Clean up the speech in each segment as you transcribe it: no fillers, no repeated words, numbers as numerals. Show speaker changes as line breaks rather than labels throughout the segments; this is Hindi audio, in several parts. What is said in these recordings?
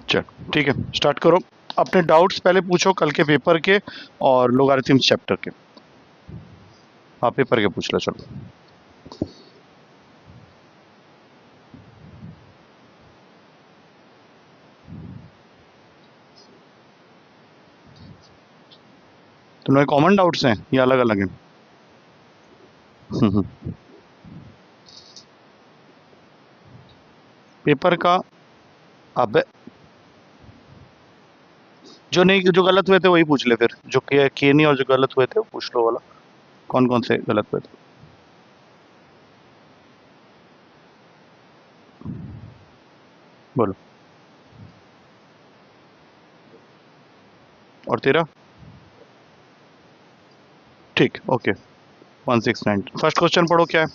चल ठीक है, स्टार्ट करो। अपने डाउट्स पहले पूछो कल के पेपर के और लोगारिथम्स चैप्टर के। हाँ पेपर के पूछ लो चलो। तुम्हारे कॉमन डाउट्स हैं या अलग अलग हैं? पेपर का। अब जो नहीं, जो गलत हुए थे वही पूछ ले, फिर जो किए नहीं और जो गलत हुए थे वो पूछ लो वाला। कौन कौन से गलत हुए थे? बोलो। और तेरा? ठीक, ओके। 169 फर्स्ट क्वेश्चन पढ़ो, क्या है?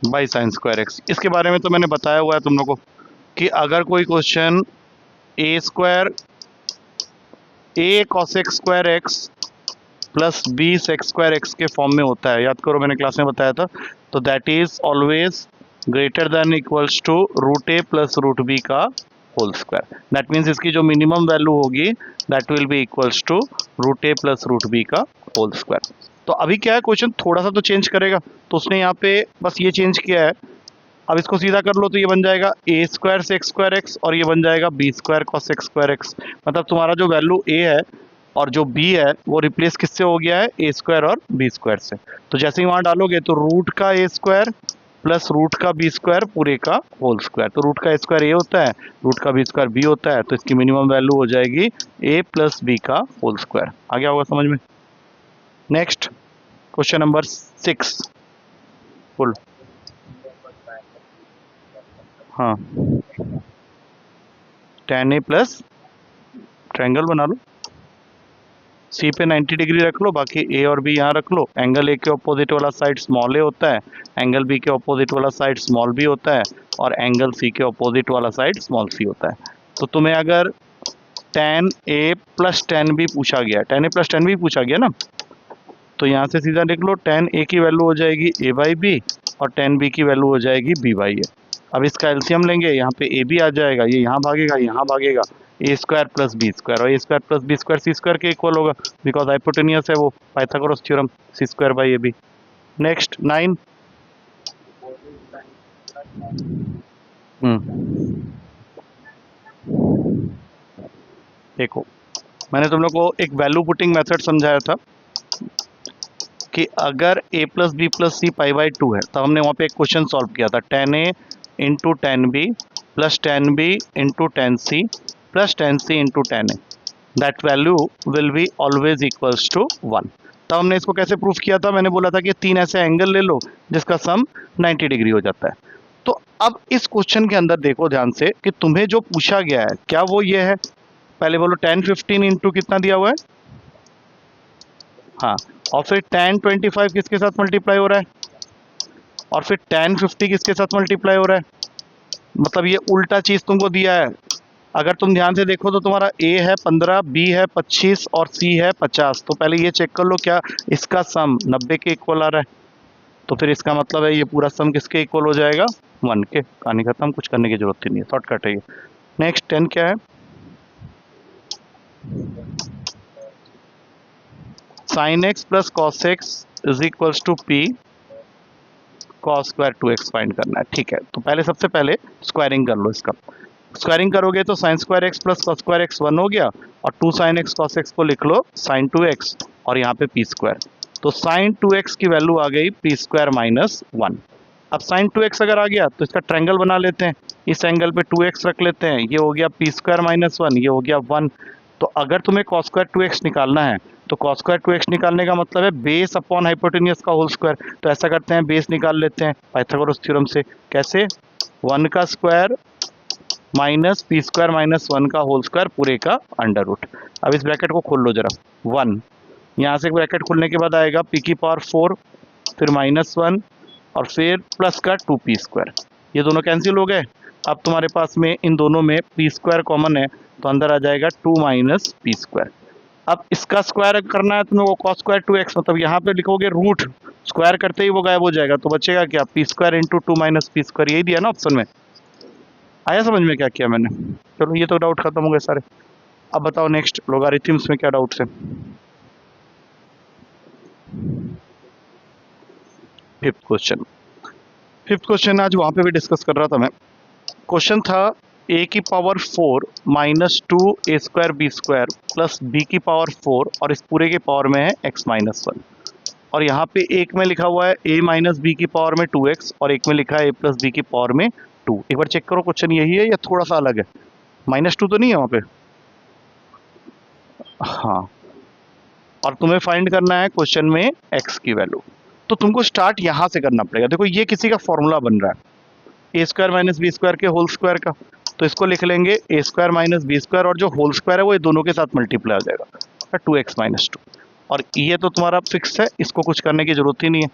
बाई साइन स्क्वायर एक्स, इसके बारे में तो मैंने बताया हुआ है तुम लोगों को कि अगर कोई question a square a cos x square x plus b sec square x के फॉर्म में होता है, याद करो मैंने क्लास में बताया था, तो that is always greater than equals to root A plus root B का होल स्क्वायर। दैट मीन्स इसकी जो मिनिमम वैल्यू होगी that will be equals to root A plus root B का होल स्क्वायर। तो अभी क्या है, क्वेश्चन थोड़ा सा तो चेंज करेगा, तो उसने यहाँ पे बस ये चेंज किया है। अब इसको सीधा कर लो तो ये बन जाएगा ए स्क्वायर सेक्स स्क्वायर एक्स और ये बन जाएगा B square cos x square x. मतलब तुम्हारा जो वैल्यू ए है और जो बी है वो रिप्लेस किससे हो गया है? ए स्क्वायर और बी स्क्वायर से। तो जैसे ही वहां डालोगे तो रूट का ए स्क्वायर प्लस रूट का बी स्क्वायर पूरे का होल स्क्वायर। तो रूट का ए स्क्वायर ए होता है, रूट का बी स्क्वायर बी होता है, तो इसकी मिनिमम वैल्यू हो जाएगी ए प्लस बी का होल स्क्वायर। आ गया होगा समझ में? Next question number 6। बोलो। हाँ, tan ए प्लस ट्रायंगल बना लो, सी पे 90 डिग्री रख लो, बाकी ए और बी यहाँ रख लो। एंगल ए के ऑपोजिट वाला साइड स्मॉल ए होता है, एंगल बी के ऑपोजिट वाला साइड स्मॉल बी होता है और एंगल सी के ऑपोजिट वाला साइड स्मॉल सी होता है। तो तुम्हें अगर tan ए प्लस tan बी पूछा गया, tan ए प्लस tan बी पूछा गया ना, तो यहाँ से सीधा लिख लो tan ए की वैल्यू हो जाएगी ए बाई बी और tan बी की वैल्यू हो जाएगी बी बाई ए। अब इसका एलसीएम लेंगे, यहाँ पे ए बी आ जाएगा, ये यहाँ भागेगा यहाँ भागेगा, A square plus B square, और A square plus B square C square के इक्वल होगा बिकॉज हाइपोटेनियस है वो, Pythagoras theorem, C square by A B. Next 9। देखो मैंने तुम लोग को एक वैल्यू पुटिंग मेथड समझाया था कि अगर a plus B plus C pi by 2 है तो हमने वहाँ पे एक क्वेश्चन सॉल्व किया था, tan a into tan B plus tan b into tan C plus tan c into tan a, that value will be always equals to 1। तब हमने इसको कैसे प्रूफ किया था? मैंने बोला था कि तीन ऐसे एंगल ले लो जिसका सम 90 डिग्री हो जाता है। तो अब इस क्वेश्चन के अंदर देखो ध्यान से कि तुम्हें जो पूछा गया है क्या वो ये है? पहले बोलो tan 15 इंटू कितना दिया हुआ है? हाँ, और फिर tan 25 किसके साथ मल्टीप्लाई हो रहा है? और फिर tan 50 किसके साथ मल्टीप्लाई हो रहा है? मतलब ये उल्टा चीज तुमको दिया है। अगर तुम ध्यान से देखो तो तुम्हारा a है 15, b है 25 और c है 50। तो पहले ये चेक कर लो क्या इसका सम 90 के इक्वल आ रहा है? तो फिर इसका मतलब है ये पूरा सम किसके इक्वल हो जाएगा? 1 के। कहानी खत्म, कुछ करने की जरूरत ही नहीं है, शॉर्टकट है ये। नेक्स्ट 10 क्या है? Sine x plus cos x is equals to P cos square 2x find करना है। ठीक है, तो पहले सबसे पहले स्क्वायरिंग कर लो इसका। स्क्वायरिंग करोगे तो sine square x plus cos square x 1 हो गया और 2 साइन एक्स कॉस एक्स को लिख लो साइन 2x और यहाँ पे पी स्क्वायर। तो साइन 2x की वैल्यू आ गई पी स्क्वायर माइनस 1। अब साइन 2x अगर आ गया तो इसका ट्रायंगल बना लेते हैं, इस एंगल पे 2x रख लेते हैं, ये हो गया पी स्क्वायर माइनस 1, ये हो गया 1। तो अगर तुम्हें कॉस स्क्वायर 2x निकालना है तो कॉस स्क्वायर 2x निकालने का मतलब है बेस अपॉन हाइपोटेनियस का होल स्क्वायर। तो ऐसा करते हैं, बेस निकाल लेते हैं पाइथागोरस थ्योरम से। कैसे? 1 का square minus P square minus 1 का होल स्क्वायर पूरे का अंडर रूट। अब इस ब्रैकेट को खोल लो जरा, 1 यहाँ से ब्रैकेट खोलने के बाद आएगा पी की पावर 4 फिर माइनस 1 और फिर प्लस का 2p स्क्वायर। ये दोनों कैंसिल हो गए। अब तुम्हारे पास में इन दोनों में पी स्क्वायर कॉमन है तो अंदर आ जाएगा 2 माइनस पी स्क्वायर। अब इसका स्क्वायर करना है तुम लोगों को, cos स्क्वायर 2x, मतलब यहाँ पे लिखोगे रूट, स्क्वायर करते ही वो गायब हो जाएगा, तो बचेगा क्या, P square into 2 minus P square, यही दिया ना ऑप्शन में। आया समझ में क्या किया मैंने? चलो ये तो डाउट खत्म हो गए सारे। अब बताओ नेक्स्ट लोगारिथम्स में क्या डाउट्स है? फिफ्थ क्वेश्चन आज वहां पे भी डिस्कस कर रहा था मैं। क्वेश्चन था a की power 4 minus 2 a square b square plus b की पावर 4 और इस पूरे के पावर में है x माइनस 1। और यहाँ पे एक में लिखा हुआ है a माइनस बी की पावर में 2x और एक में लिखा है a प्लस बी की पावर में 2। एक बार चेक करो क्वेश्चन यही है या थोड़ा सा अलग है? -2 तो नहीं है वहाँ पे? हाँ, और तुम्हें फाइंड करना है क्वेश्चन में x की वैल्यू। तो तुमको स्टार्ट यहाँ से करना पड़ेगा। देखो ये किसी का फॉर्मूला बन रहा है, ए स्क्वायर माइनस बी स्क्वायर के होल स्क्वायर का, तो इसको लिख लेंगे ए स्क्वायर माइनस बी स्क्वायर और जो होल स्क्वायर है वो ये दोनों के साथ मल्टीप्लाई हो जाएगा, 2x माइनस 2। और ये तो तुम्हारा फिक्स है, इसको कुछ करने की जरूरत ही नहीं है।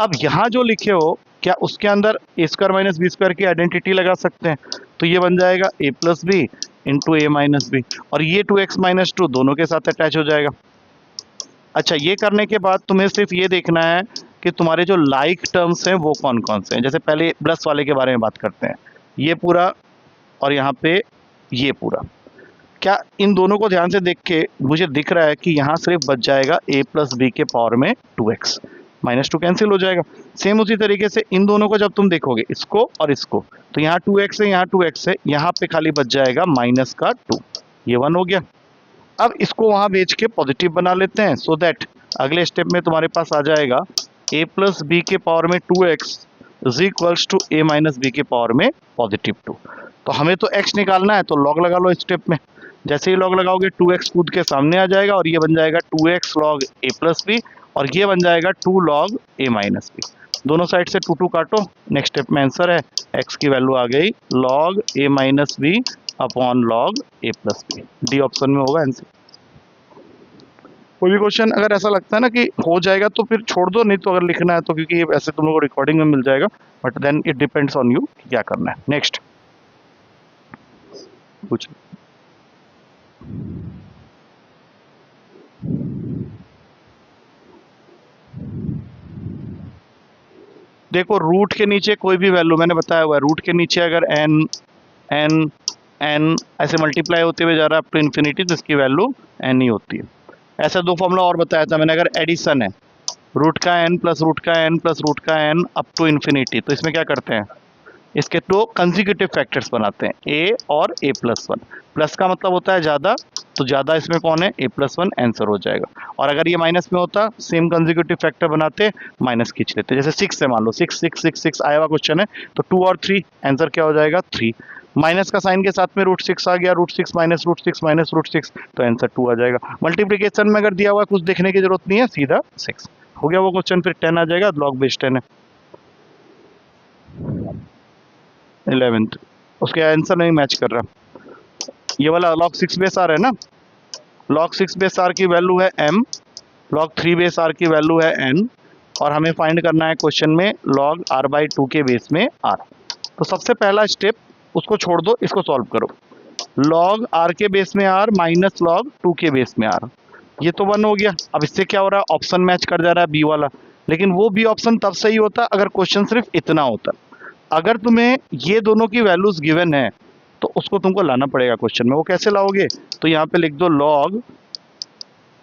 अब यहाँ जो लिखे हो क्या उसके अंदर ए स्क्वायर माइनस बी स्क्वायर की आइडेंटिटी लगा सकते हैं, तो ये बन जाएगा ए प्लस बी इंटू ए माइनस बी, और ये 2x माइनस 2 दोनों के साथ अटैच हो जाएगा। अच्छा, ये करने के बाद तुम्हें सिर्फ ये देखना है कि तुम्हारे जो लाइक टर्म्स हैं वो कौन कौन से हैं। जैसे पहले प्लस वाले के बारे में बात करते हैं, ये पूरा और यहाँ पे ये पूरा। क्या इन दोनों को ध्यान से देख के मुझे दिख रहा है कि यहाँ सिर्फ बच जाएगा a प्लस बी के पावर में 2x, -2 कैंसिल हो जाएगा। सेम उसी तरीके से इन दोनों को जब तुम देखोगे, इसको और इसको, तो यहाँ 2x है, यहाँ 2x है, यहाँ पे खाली बच जाएगा माइनस का 2, ये 1 हो गया। अब इसको वहां भेज के पॉजिटिव बना लेते हैं, सो दैट अगले स्टेप में तुम्हारे पास आ जाएगा a प्लस बी के पावर में 2x is equals to a minus B के पावर में +2। तो हमें तो x निकालना है, तो लॉग लगा लो स्टेप में। जैसे ही लॉग लगाओगे 2x कूद के सामने आ जाएगा और ये बन जाएगा 2x log a plus B और ये बन जाएगा 2 लॉग a माइनस बी। दोनों साइड से 2 काटो, नेक्स्ट स्टेप में आंसर है x की वैल्यू आ गई log a minus B upon log a plus B. D option में होगा आंसर। कोई भी क्वेश्चन अगर ऐसा लगता है ना कि हो जाएगा तो फिर छोड़ दो, नहीं तो अगर लिखना है तो, क्योंकि ये वैसे तुम लोगों को रिकॉर्डिंग में मिल जाएगा, but then it depends on you क्या करना है। नेक्स्ट कुछ देखो, रूट के नीचे कोई भी वैल्यू मैंने बताया हुआ है, रूट के नीचे अगर n n n ऐसे मल्टीप्लाई होते हुए जा रहा है अप टू इन्फिनिटी, तो इसकी वैल्यू n ही होती है। ऐसा 2 फॉर्मूला और बताया था मैंने, अगर एडिशन है रूट का n प्लस रूट का n प्लस रूट का n अप टू इन्फिनिटी, तो इसमें क्या करते हैं, इसके 2 कंसेक्यूटिव फैक्टर्स बनाते हैं, a और a प्लस 1। प्लस का मतलब होता है ज़्यादा, तो ज़्यादा इसमें कौन है, a प्लस 1 आंसर हो जाएगा। और अगर ये माइनस में होता, सेम कंसेक्यूटिव फैक्टर बनाते, माइनस खींच लेते। जैसे 6 है, मान लो 6 6 6 6 आया हुआ क्वेश्चन है, तो 2 और 3 आंसर क्या हो जाएगा, 3। माइनस का साइन के साथ में √6 आ गया, √6 माइनस √6 माइनस √6, तो आंसर 2 आ जाएगा। मल्टीप्लिकेशन में अगर दिया हुआ कुछ देखने की जरूरत नहीं है, सीधा 6 हो गया वो क्वेश्चन, फिर 10 आ जाएगा, लॉग बेस 10 है। 11th उसके आंसर नहीं मैच कर रहा, ये वाला log 6 बेस आर है ना, log 6 बेस आर की वैल्यू है m, log 3 बेस आर की वैल्यू है n, और हमें फाइंड करना है क्वेश्चन में log r/2 के बेस में r। तो सबसे पहला स्टेप उसको छोड़ दो, इसको सॉल्व करो। log r के बेस में r माइनस log 2 के बेस में r, ये तो 1 हो गया। अब इससे क्या हो रहा है, ऑप्शन मैच कर जा रहा है बी वाला, लेकिन वो बी ऑप्शन तब सही होता अगर क्वेश्चन सिर्फ इतना होता। अगर तुम्हें ये दोनों की वैल्यूज गिवन है तो उसको तुमको लाना पड़ेगा क्वेश्चन में। वो कैसे लाओगे, तो यहाँ पे लिख दो log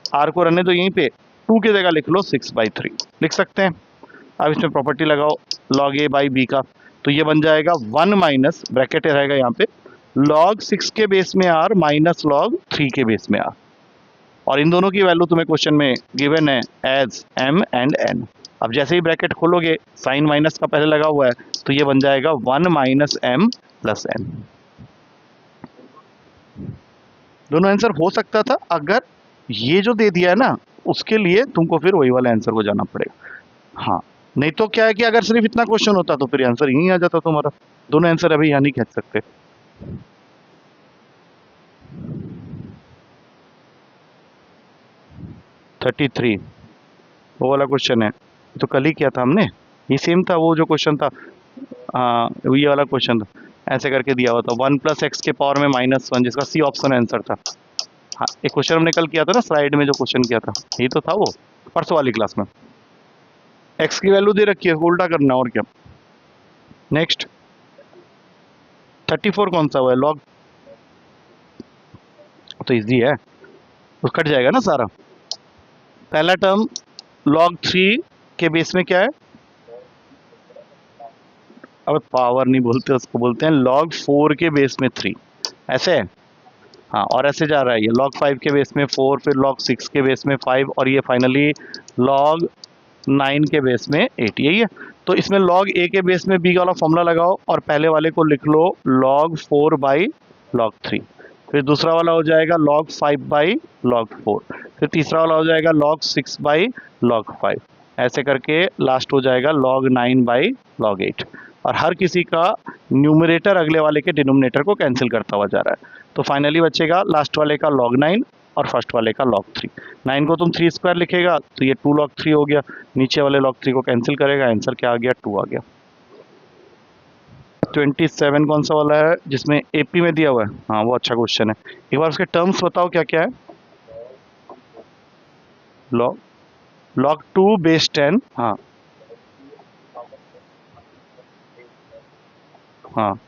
r को रहने दो यहीं पे, 2 की जगह लिख लो 6/3 लिख सकते हैं। अब इसमें प्रॉपर्टी लगाओ log a बाई बी का, तो ये बन जाएगा 1 माइनस ब्रैकेट रहेगा यहाँ पे log 6 के बेस में r माइनस log 3 के बेस में r, और इन दोनों की वैल्यू तुम्हें क्वेश्चन में गिवन है एज m एंड n। अब जैसे ही ब्रैकेट खोलोगे, साइन माइनस का पहले लगा हुआ है, तो ये बन जाएगा 1 माइनस m प्लस n। दोनों आंसर हो सकता था, अगर ये जो दे दिया है ना उसके लिए तुमको फिर वही वाले आंसर को जाना पड़ेगा। हाँ, नहीं तो क्या है कि अगर सिर्फ इतना क्वेश्चन होता तो फिर आंसर यहीं आ जाता तुम्हारा। दोनों आंसर अभी यहाँ नहीं खींच सकते। $33 वो वाला क्वेश्चन है, तो कल ही किया था हमने, ये सेम था वो जो क्वेश्चन था, ये वाला क्वेश्चन था, ऐसे करके दिया हुआ था 1 + x के पावर में -1, जिसका सी ऑप्शन आंसर था। हाँ, एक क्वेश्चन हमने कल किया था ना, स्लाइड में जो क्वेश्चन किया था, यही तो था वो, परसों वाली क्लास में। एक्स की वैल्यू दे रखी है, उल्टा करना और क्या। नेक्स्ट 34 कौन सा हुआ है, लॉग, तो इजी है, तो कट जाएगा ना सारा। पहला टर्म log 3 के बेस में क्या है, अब पावर नहीं बोलते उसको, बोलते हैं log 4 के बेस में 3, ऐसे है। हाँ, और ऐसे जा रहा है ये log 5 के बेस में 4, फिर log 6 के बेस में 5, और ये फाइनली log 9 के बेस में 8, यही है। तो इसमें log a के बेस में b वाला फॉर्मूला लगाओ और पहले वाले को लिख लो log 4 बाई log 3, फिर दूसरा वाला हो जाएगा log 5 बाई log 4, फिर तीसरा वाला हो जाएगा log 6 बाई log 5, ऐसे करके लास्ट हो जाएगा log 9 बाई log 8। और हर किसी का न्यूमरेटर अगले वाले के डिनोमिनेटर को कैंसिल करता हुआ जा रहा है। तो फाइनली बचेगा लास्ट वाले का log 9 और फर्स्ट वाले का log 3। 9 को तुम 3 स्क्वायर लिखेगा तो ये 2 log 3 हो गया, नीचे वाले log 3 को कैंसिल करेगा, आंसर क्या आ गया, 2 आ गया। 27 कौन सा वाला है जिसमें एपी में दिया हुआ है, हाँ वो अच्छा क्वेश्चन है। एक बार उसके टर्म्स बताओ क्या क्या है। log 2 बेस 10, हाँ हाँ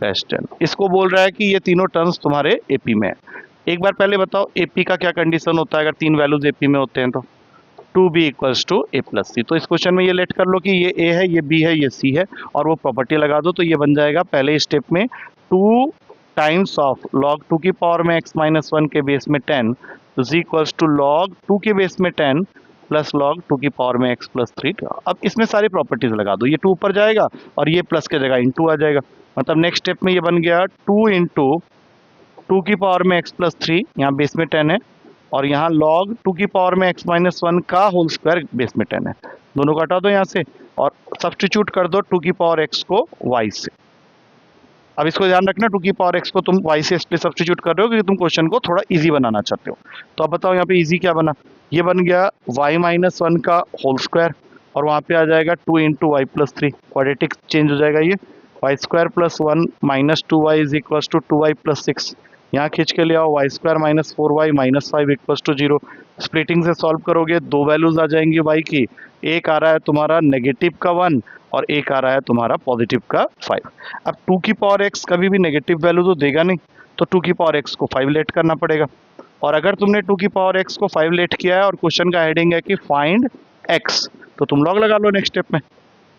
बेस 10, इसको बोल रहा है कि ये तीनों टर्म्स तुम्हारे एपी में है। एक बार पहले बताओ एपी का क्या कंडीशन होता है अगर तीन वैल्यूज एपी में होते हैं तो, 2b equals to a plus C. तो इस क्वेश्चन में ये लेट कर लो कि ये a है, ये b है, ये c है, और वो प्रॉपर्टी लगा दो तो ये बन जाएगा पहले स्टेप में 2 टाइम्स ऑफ log 2 की पावर में x माइनस 1 के बेस में 10 इज इक्वल्स टू log 2 के बेस में 10 प्लस log 2 की पावर में x प्लस 3। अब इसमें सारी प्रॉपर्टीज लगा दो, ये 2 ऊपर जाएगा और ये प्लस के जगह इंटू आ जाएगा, मतलब नेक्स्ट स्टेप में ये बन गया 2 इंटू 2 की पावर में x प्लस 3, यहाँ बेस में 10 है, और यहाँ log 2 की पावर में x माइनस 1 का होल स्क्वायर बेस में 10 है, दोनों को हटा दो यहाँ से और सब्स्टिट्यूट कर दो 2 की पावर x को y से। अब इसको ध्यान रखना, 2 की पावर x को तुम y से इसलिए सब्स्टिट्यूट कर रहे हो क्योंकि तुम क्वेश्चन को थोड़ा इजी बनाना चाहते हो। तो अब बताओ यहाँ पे इजी क्या बना, ये बन गया y माइनस 1 का होल स्क्वायर, और वहाँ पे आ जाएगा 2 into Y plus 3, quadratic change हो जाएगा, ये Y square plus 1 minus 2y is equal to 2y plus 6, यहाँ खींच के ले आओ Y square minus 4y minus 5 equals to 0। Splitting से सॉल्व करोगे दो वैल्यूज आ जाएंगी y की, एक आ रहा है तुम्हारा नेगेटिव का 1 और एक आ रहा है तुम्हारा पॉजिटिव का 5। अब 2 की पावर x कभी भी नेगेटिव वैल्यू तो देगा नहीं, तो 2 की पावर x को 5 लेट करना पड़ेगा, और अगर तुमने 2 की पावर x को 5 लेट किया है और क्वेश्चन का हेडिंग है कि फाइंड x, तो तुम लॉग लगा लो नेक्स्ट स्टेप में।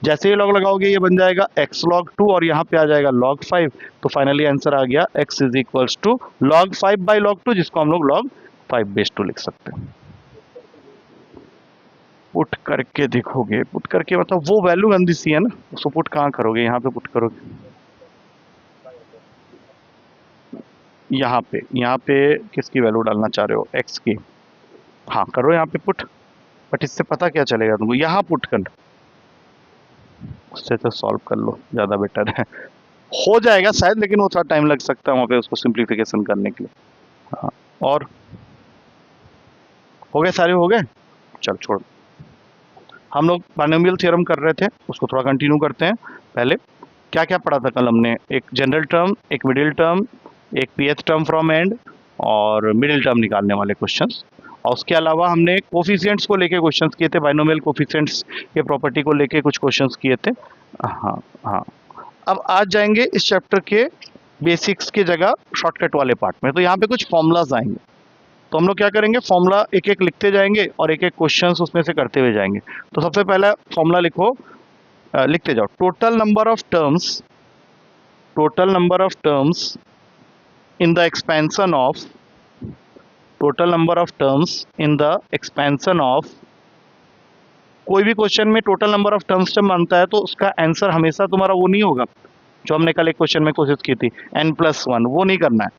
जैसे ही लॉग लगाओगे ये बन जाएगा x log 2 और यहाँ पे आ जाएगा log 5, तो फाइनली आंसर आ गया x is equals to log 5 by log 2, जिसको हम लोग log 5 बेस 2 लिख सकते हैं। पुट करके देखोगे, पुट करके मतलब वो वैल्यू गंदी सी है ना, उसको पुट कहाँ करोगे, यहाँ पे पुट करोगे, यहाँ पे किसकी वैल्यू डालना चाह रहे हो, x की, हाँ करो यहाँ पे पुट, बट इससे पता क्या चलेगा तुमको, यहाँ पुट कर, उससे तो सॉल्व कर लो, ज़्यादा बेटर है, हो जाएगा शायद, लेकिन वो थोड़ा टाइम लग सकता है वहाँ पे उसको सिंप्लीफिकेशन करने के लिए। हाँ, और हो गए, सारे हो गए, चल छोड़। हम लोग बाइनोमियल थ्योरम कर रहे थे, उसको थोड़ा कंटिन्यू करते हैं। पहले क्या क्या पढ़ा था कल हमने, एक जनरल टर्म, एक मिडिल टर्म, एक pth टर्म फ्रॉम एंड, और मिडिल टर्म निकालने वाले क्वेश्चंस, और उसके अलावा हमने कोफिशिएंट्स को लेके क्वेश्चंस किए थे, बाइनोमियल कोफिशिएंट्स के प्रॉपर्टी को लेके कुछ क्वेश्चंस किए थे। हाँ हाँ, अब आज जाएंगे इस चैप्टर के बेसिक्स की जगह शॉर्टकट वाले पार्ट में। तो यहाँ पे कुछ फॉर्मूलाज आएंगे, तो हम लोग क्या करेंगे, फॉर्मूला एक एक लिखते जाएंगे और एक एक क्वेश्चंस उसमें से करते हुए जाएंगे। तो सबसे पहला फॉर्मूला लिखो, लिखते जाओ, total number of terms in the expansion of, total number of terms in the expansion of, कोई भी क्वेश्चन में टोटल नंबर ऑफ टर्म्स जब मानता है तो उसका आंसर हमेशा तुम्हारा वो नहीं होगा जो हमने कल एक क्वेश्चन में कोशिश की थी n+1, वो नहीं करना है।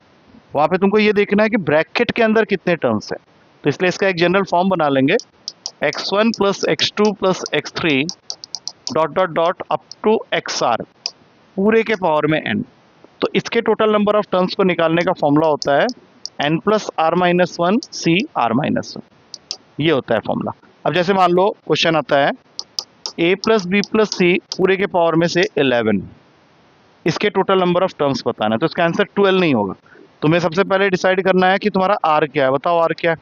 वहाँ पे तुमको ये देखना है कि ब्रैकेट के अंदर कितने टर्म्स हैं। तो इसलिए इसका एक जनरल फॉर्म बना लेंगे, x1 plus x2 plus x3 dot dot dot up to xr पूरे के पावर में n। तो इसके टोटल नंबर ऑफ टर्म्स को निकालने का फॉर्मूला होता है n plus r minus 1 c r minus 1, ये होता है फॉर्मूला। अब जैसे मान लो क्वेश्चन आता है a प्लस बी प्लस सी पूरे के पावर में से 11, इसके टोटल नंबर ऑफ टर्म्स बताना है, तो इसका आंसर 12 नहीं होगा। तुम्हें सबसे पहले डिसाइड करना है कि तुम्हारा आर क्या है। बताओ आर क्या है?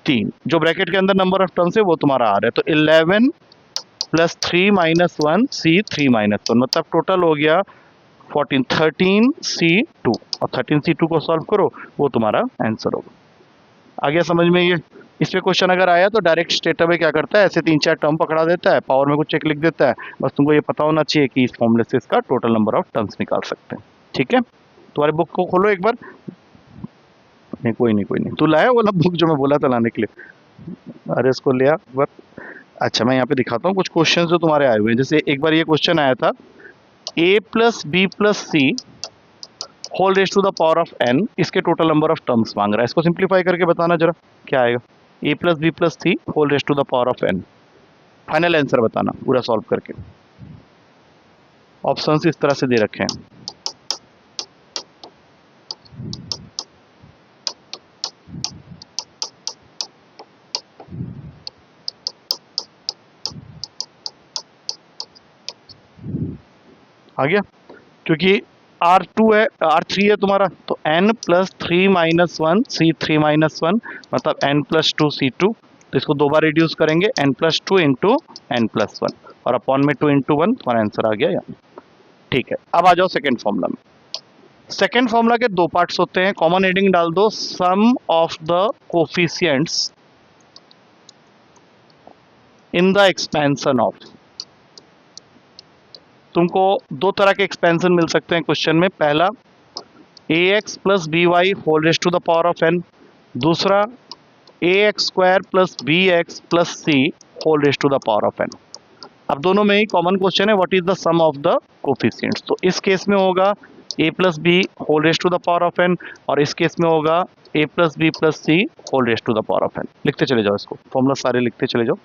3। जो ब्रैकेट के अंदर नंबर ऑफ टर्म्स है वो तुम्हारा आर है, तो 11 प्लस 3 माइनस 1 सी 3 माइनस 1, मतलब टोटल हो गया 14, 13C2, और 13C2 को सॉल्व करो, वो तुम्हारा आंसर होगा। आ गया समझ में ये? इस पे क्वेश्चन अगर आया तो डायरेक्ट स्टेटर में क्या करता है, ऐसे 3-4 टर्म पकड़ा देता है, पावर में कुछ एक लिख देता है, बस तुमको ये पता होना चाहिए कि इस फॉर्मूले से इसका टोटल नंबर ऑफ टर्म्स निकाल सकते हैं। ठीक है, तुम्हारे बुक को खोलो एक बार। नहीं कोई नहीं, तू लाया वाला बुक जो मैं बोला था लाने के लिए? अरे इसको लिया एक बार। अच्छा मैं यहाँ पे दिखाता हूँ कुछ क्वेश्चन जो तुम्हारे आए हुए हैं। जैसे एक बार ये क्वेश्चन आया था, a plus B plus C whole raise to the power of n, इसके टोटल नंबर ऑफ टर्म्स मांग रहा है। इसको सिंप्लीफाई करके बताना जरा क्या आएगा। a plus B plus C whole raise to the power of n, final answer बताना पूरा सॉल्व करके। ऑप्शंस इस तरह से दे रखे हैं। आ गया? क्योंकि R2 है, R3 है तुम्हारा, तो n प्लस 3 माइनस 1 सी 3 माइनस 1, मतलब n प्लस 2 C2, तो इसको दो बार रिड्यूस करेंगे, n plus 2 into n plus 1, और अपॉन में 2 इंटू 1, तुम्हारा आंसर आ गया यहाँ। ठीक है, अब आ जाओ सेकेंड फॉर्मूला में। सेकेंड फॉर्मूला के दो पार्ट्स होते हैं, कॉमन हेडिंग डाल दो, sum of the coefficients in the expansion of. तुमको दो तरह के एक्सपेंशन मिल सकते हैं क्वेश्चन में। पहला a x plus b y whole raise to the power of n, दूसरा a x square plus b x plus C whole raise to the power of n। अब दोनों में ही कॉमन क्वेश्चन है, what is the sum of the coefficients. तो इस केस में होगा a plus b whole raise to the power of n, और इस केस में होगा a plus B plus C whole raise to the power of n। लिखते चले जाओ इसको, फॉर्मूला सारे लिखते चले जाओ।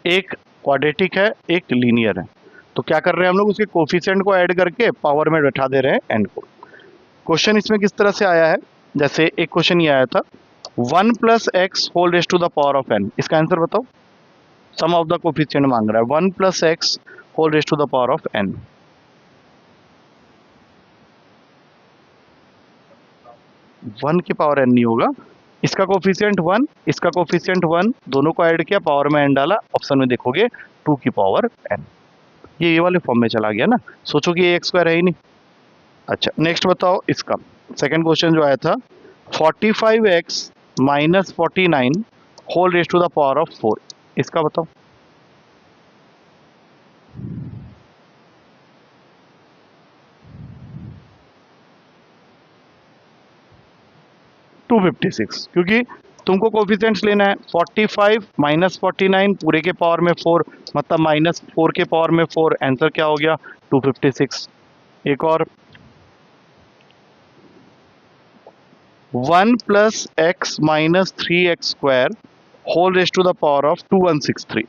एक क्वाड्रेटिक है, एक लीनियर है, तो क्या कर रहे हैं हम लोग, उसके कोफिशिएंट को ऐड करके पावर में बैठा दे रहे हैं n को। क्वेश्चन इसमें किस तरह से आया है, जैसे एक क्वेश्चन ये आया था 1 plus X whole raise to the power of n, इसका आंसर बताओ। सम ऑफ द कोफिशिएंट मांग रहा है, 1 plus X whole raise to the power of n। 1 की पावर n नहीं होगा, इसका कोफिशिएंट 1, इसका कोफिशिएंट 1, दोनों को ऐड किया, पावर में n डाला, ऑप्शन में देखोगे 2 की पावर n। ये वाले फॉर्म में चला गया ना, सोचो कि ये एक्स स्क्वायर है ही नहीं। अच्छा नेक्स्ट बताओ इसका सेकंड क्वेश्चन जो आया था 45x minus 49 whole raise to the power of 4, इसका बताओ। टू 256, क्योंकि तुमको कोफिशिएंट्स लेना है। 45 माइनस 49 पूरे के पावर में 4, मतलब माइनस 4 के पावर में 4, आंसर क्या हो गया 256। एक और 1 plus X minus 3x square whole raise to the power of 2163।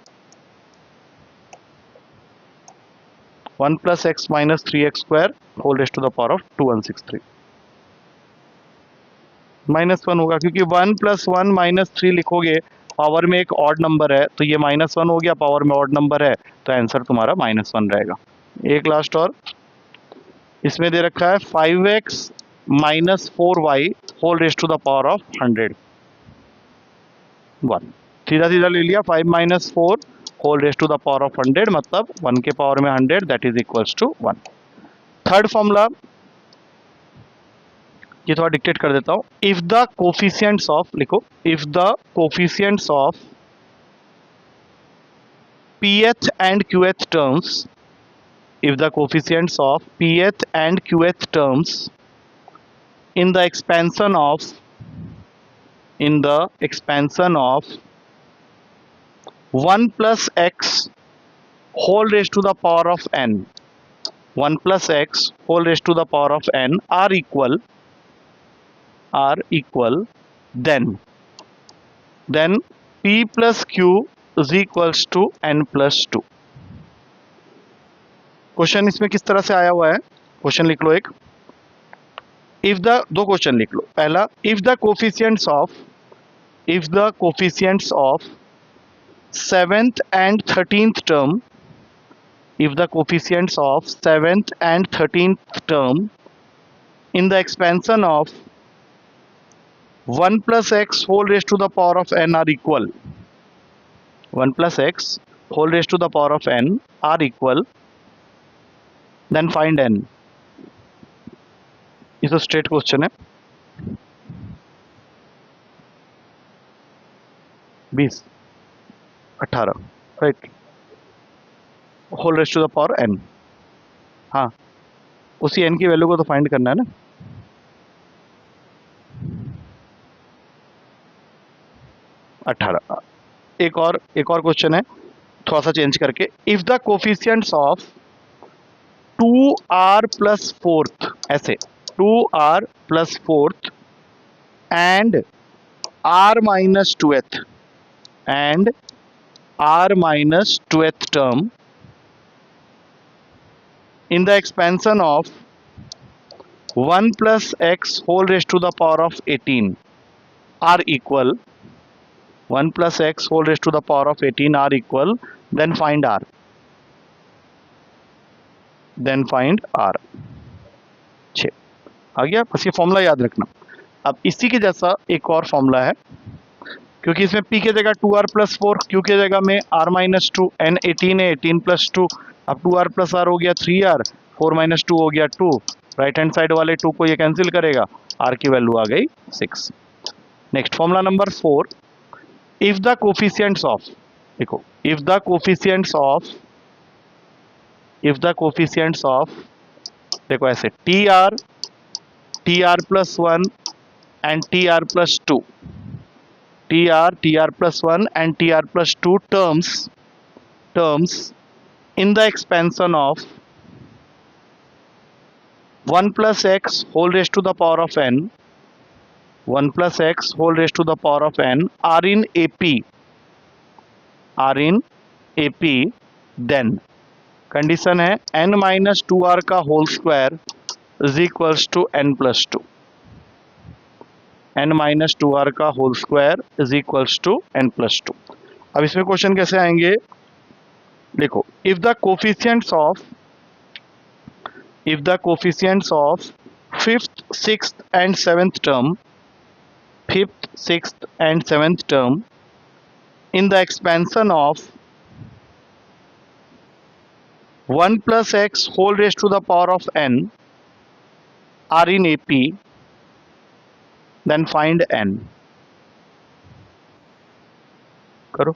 1 plus X minus 3x square whole raise to the power of 2163, -1 होगा, क्योंकि 1 प्लस 1 माइनस 3 लिखोगे, पावर में एक ऑड नंबर है, तो ये -1 हो गया, पावर में ऑड नंबर है, तो आंसर तुम्हारा -1 रहेगा। एक लास्ट और, इसमें दे रखा है 5x minus 4y whole raise to the power of 100। 1 सीधा सीधा ले लिया, 5 minus 4 whole raise to the power of 100, मतलब 1 के पावर में 100, that is equals to 1। Third formula ये थोड़ा डिक्टेट कर देता हूं। इफ द कोफिशिएंट्स ऑफ, लिखो, if the coefficients of pth and qth terms, if the coefficients of pth and qth terms in the expansion of 1 plus x whole raised to the power of n, 1 plus x whole raised to the power of n are equal, then p plus q is equals to n plus 2। Question इसमें किस तरह से आया हुआ है, क्वेश्चन लिख लो एक, इफ द, दो क्वेश्चन लिख लो। पहला, if the coefficients of seventh and 13th term, if the coefficients of 7th and 13th term in the expansion of 1 plus x whole raised to the power of n are equal, 1 plus x whole raised to the power of n are equal, then find n। ये तो स्ट्रेट क्वेश्चन है। 20, 18, right, whole raised to the power n। हाँ, उसी n की वैल्यू को तो फाइंड करना है ना। अठारह। एक और क्वेश्चन है, थोड़ा सा चेंज करके। If the coefficients of 2r plus fourth, ऐसे 2r plus fourth and r minus twelfth and r minus 12th term in the expansion of 1 plus x whole raised to the power of 18 are equal, 1 plus x whole raised to the power of 18 are equal, then find r, छः आ गया। बस ये फॉर्मूला याद रखना। अब इसी के जैसा एक और फॉर्मूला है, क्योंकि इसमें p की जगह 2r प्लस 4, q की जगह में r माइनस 2, n 18 है, 18 प्लस 2, अब 2r प्लस r हो गया 3r, 4 माइनस 2 हो गया 2, राइट हैंड साइड वाले 2 को ये कैंसिल करेगा, r की वैल्यू आ गई 6। Next formula number 4, if the coefficients of, देखो इफ द कोफिशिएंट्स ऑफ देखो ऐसे tr plus 1 and tr plus 2, tr plus 1 and tr plus 2 terms in the expansion of 1 plus x whole raised to the power of n, 1 plus x whole raised to the power of n are in AP, then condition है n माइनस 2r का whole square is equals to n plus 2, n minus 2r का whole square is equals to n plus 2। अब इसमें क्वेश्चन कैसे आएंगे, देखो if the coefficients of fifth, sixth and seventh term in the expansion of 1 plus x whole raised to the power of n are in AP, then find n। करो।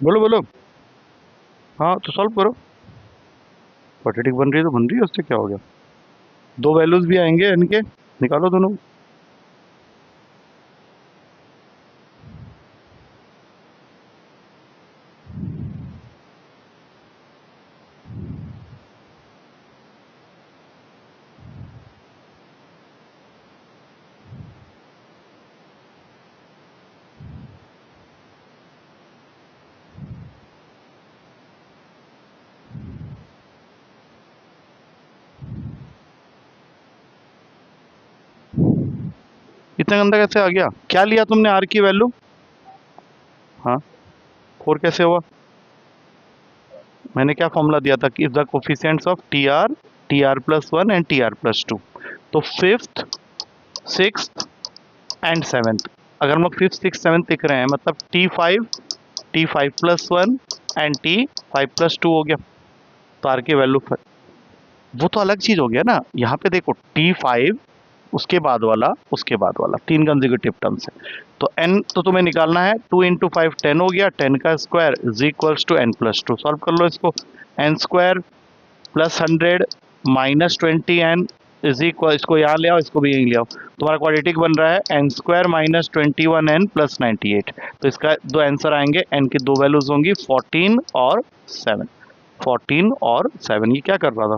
बोलो बोलो। हाँ तो सॉल्व करो। क्वाड्रेटिक बन रही है तो बन रही है, उससे क्या हो गया। दो वैल्यूज भी आएंगे इनके, निकालो दोनों। इतना गंदा कैसे आ गया, क्या लिया तुमने आर की वैल्यू। हाँ 4 कैसे हुआ, मैंने क्या फॉर्मूला दिया था कि if the coefficients of T R TR+1 and TR+2। तो फिफ्थ, सिक्स्थ एंड सेवेंथ, अगर हम लोग फिफ्थ, सिक्स, सेवेंथ लिख रहे हैं मतलब T5+1 एंड T5+2 हो गया। तो आर की वैल्यू वो तो अलग चीज हो गया ना। यहाँ पे देखो T5 उसके बाद वाला तीन कंसेक्यूटिव टर्म्स है। तो n तो तुम्हें निकालना है 2 × 5 10 हो गया, 10 का square is equals to n+2। Solve कर लो इसको। n² + 100 - 20n इज इक्वल, इसको यहाँ ले आओ, इसको भी यहीं ले आओ। तुम्हारा क्वाड्रेटिक बन रहा है n² - 21n + 98। तो इसका दो आंसर आएंगे, n की दो वैल्यूज होंगी 14 और 7। 14 और 7, ये क्या कर रहा था,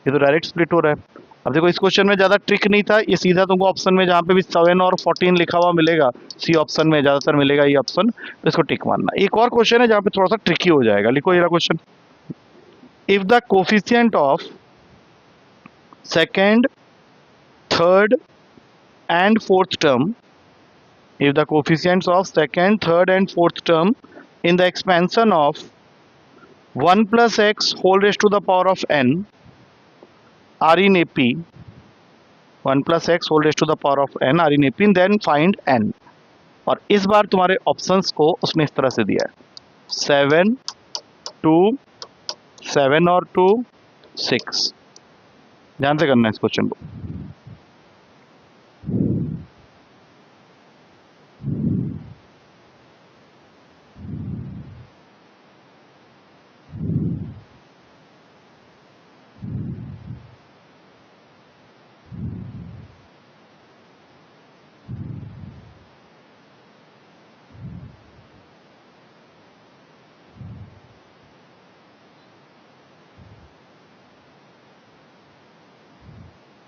ये तो डायरेक्ट स्प्लिट हो रहा है। अब देखो इस क्वेश्चन में ज़्यादा ट्रिक नहीं था, ये सीधा तुमको ऑप्शन में जहाँ पे भी 7 और 14 लिखा हुआ मिलेगा, सी ऑप्शन में ज़्यादातर मिलेगा ये ऑप्शन, तो इसको टिक मारना। एक और क्वेश्चन है जहाँ पे थोड़ा सा ट्रिकी हो जाएगा, लिखो ये question. If the coefficient of second, third and fourth term, if the coefficients of second, third and fourth term in the expansion of 1 + x whole raised to the power of n are in AP, 1 + x whole raised to the power of n are in AP, then find n। और इस बार तुम्हारे ऑप्शंस को उसने इस तरह से दिया है 7, 2, 7 और 2, 6। ध्यान से करना है इस क्वेश्चन को।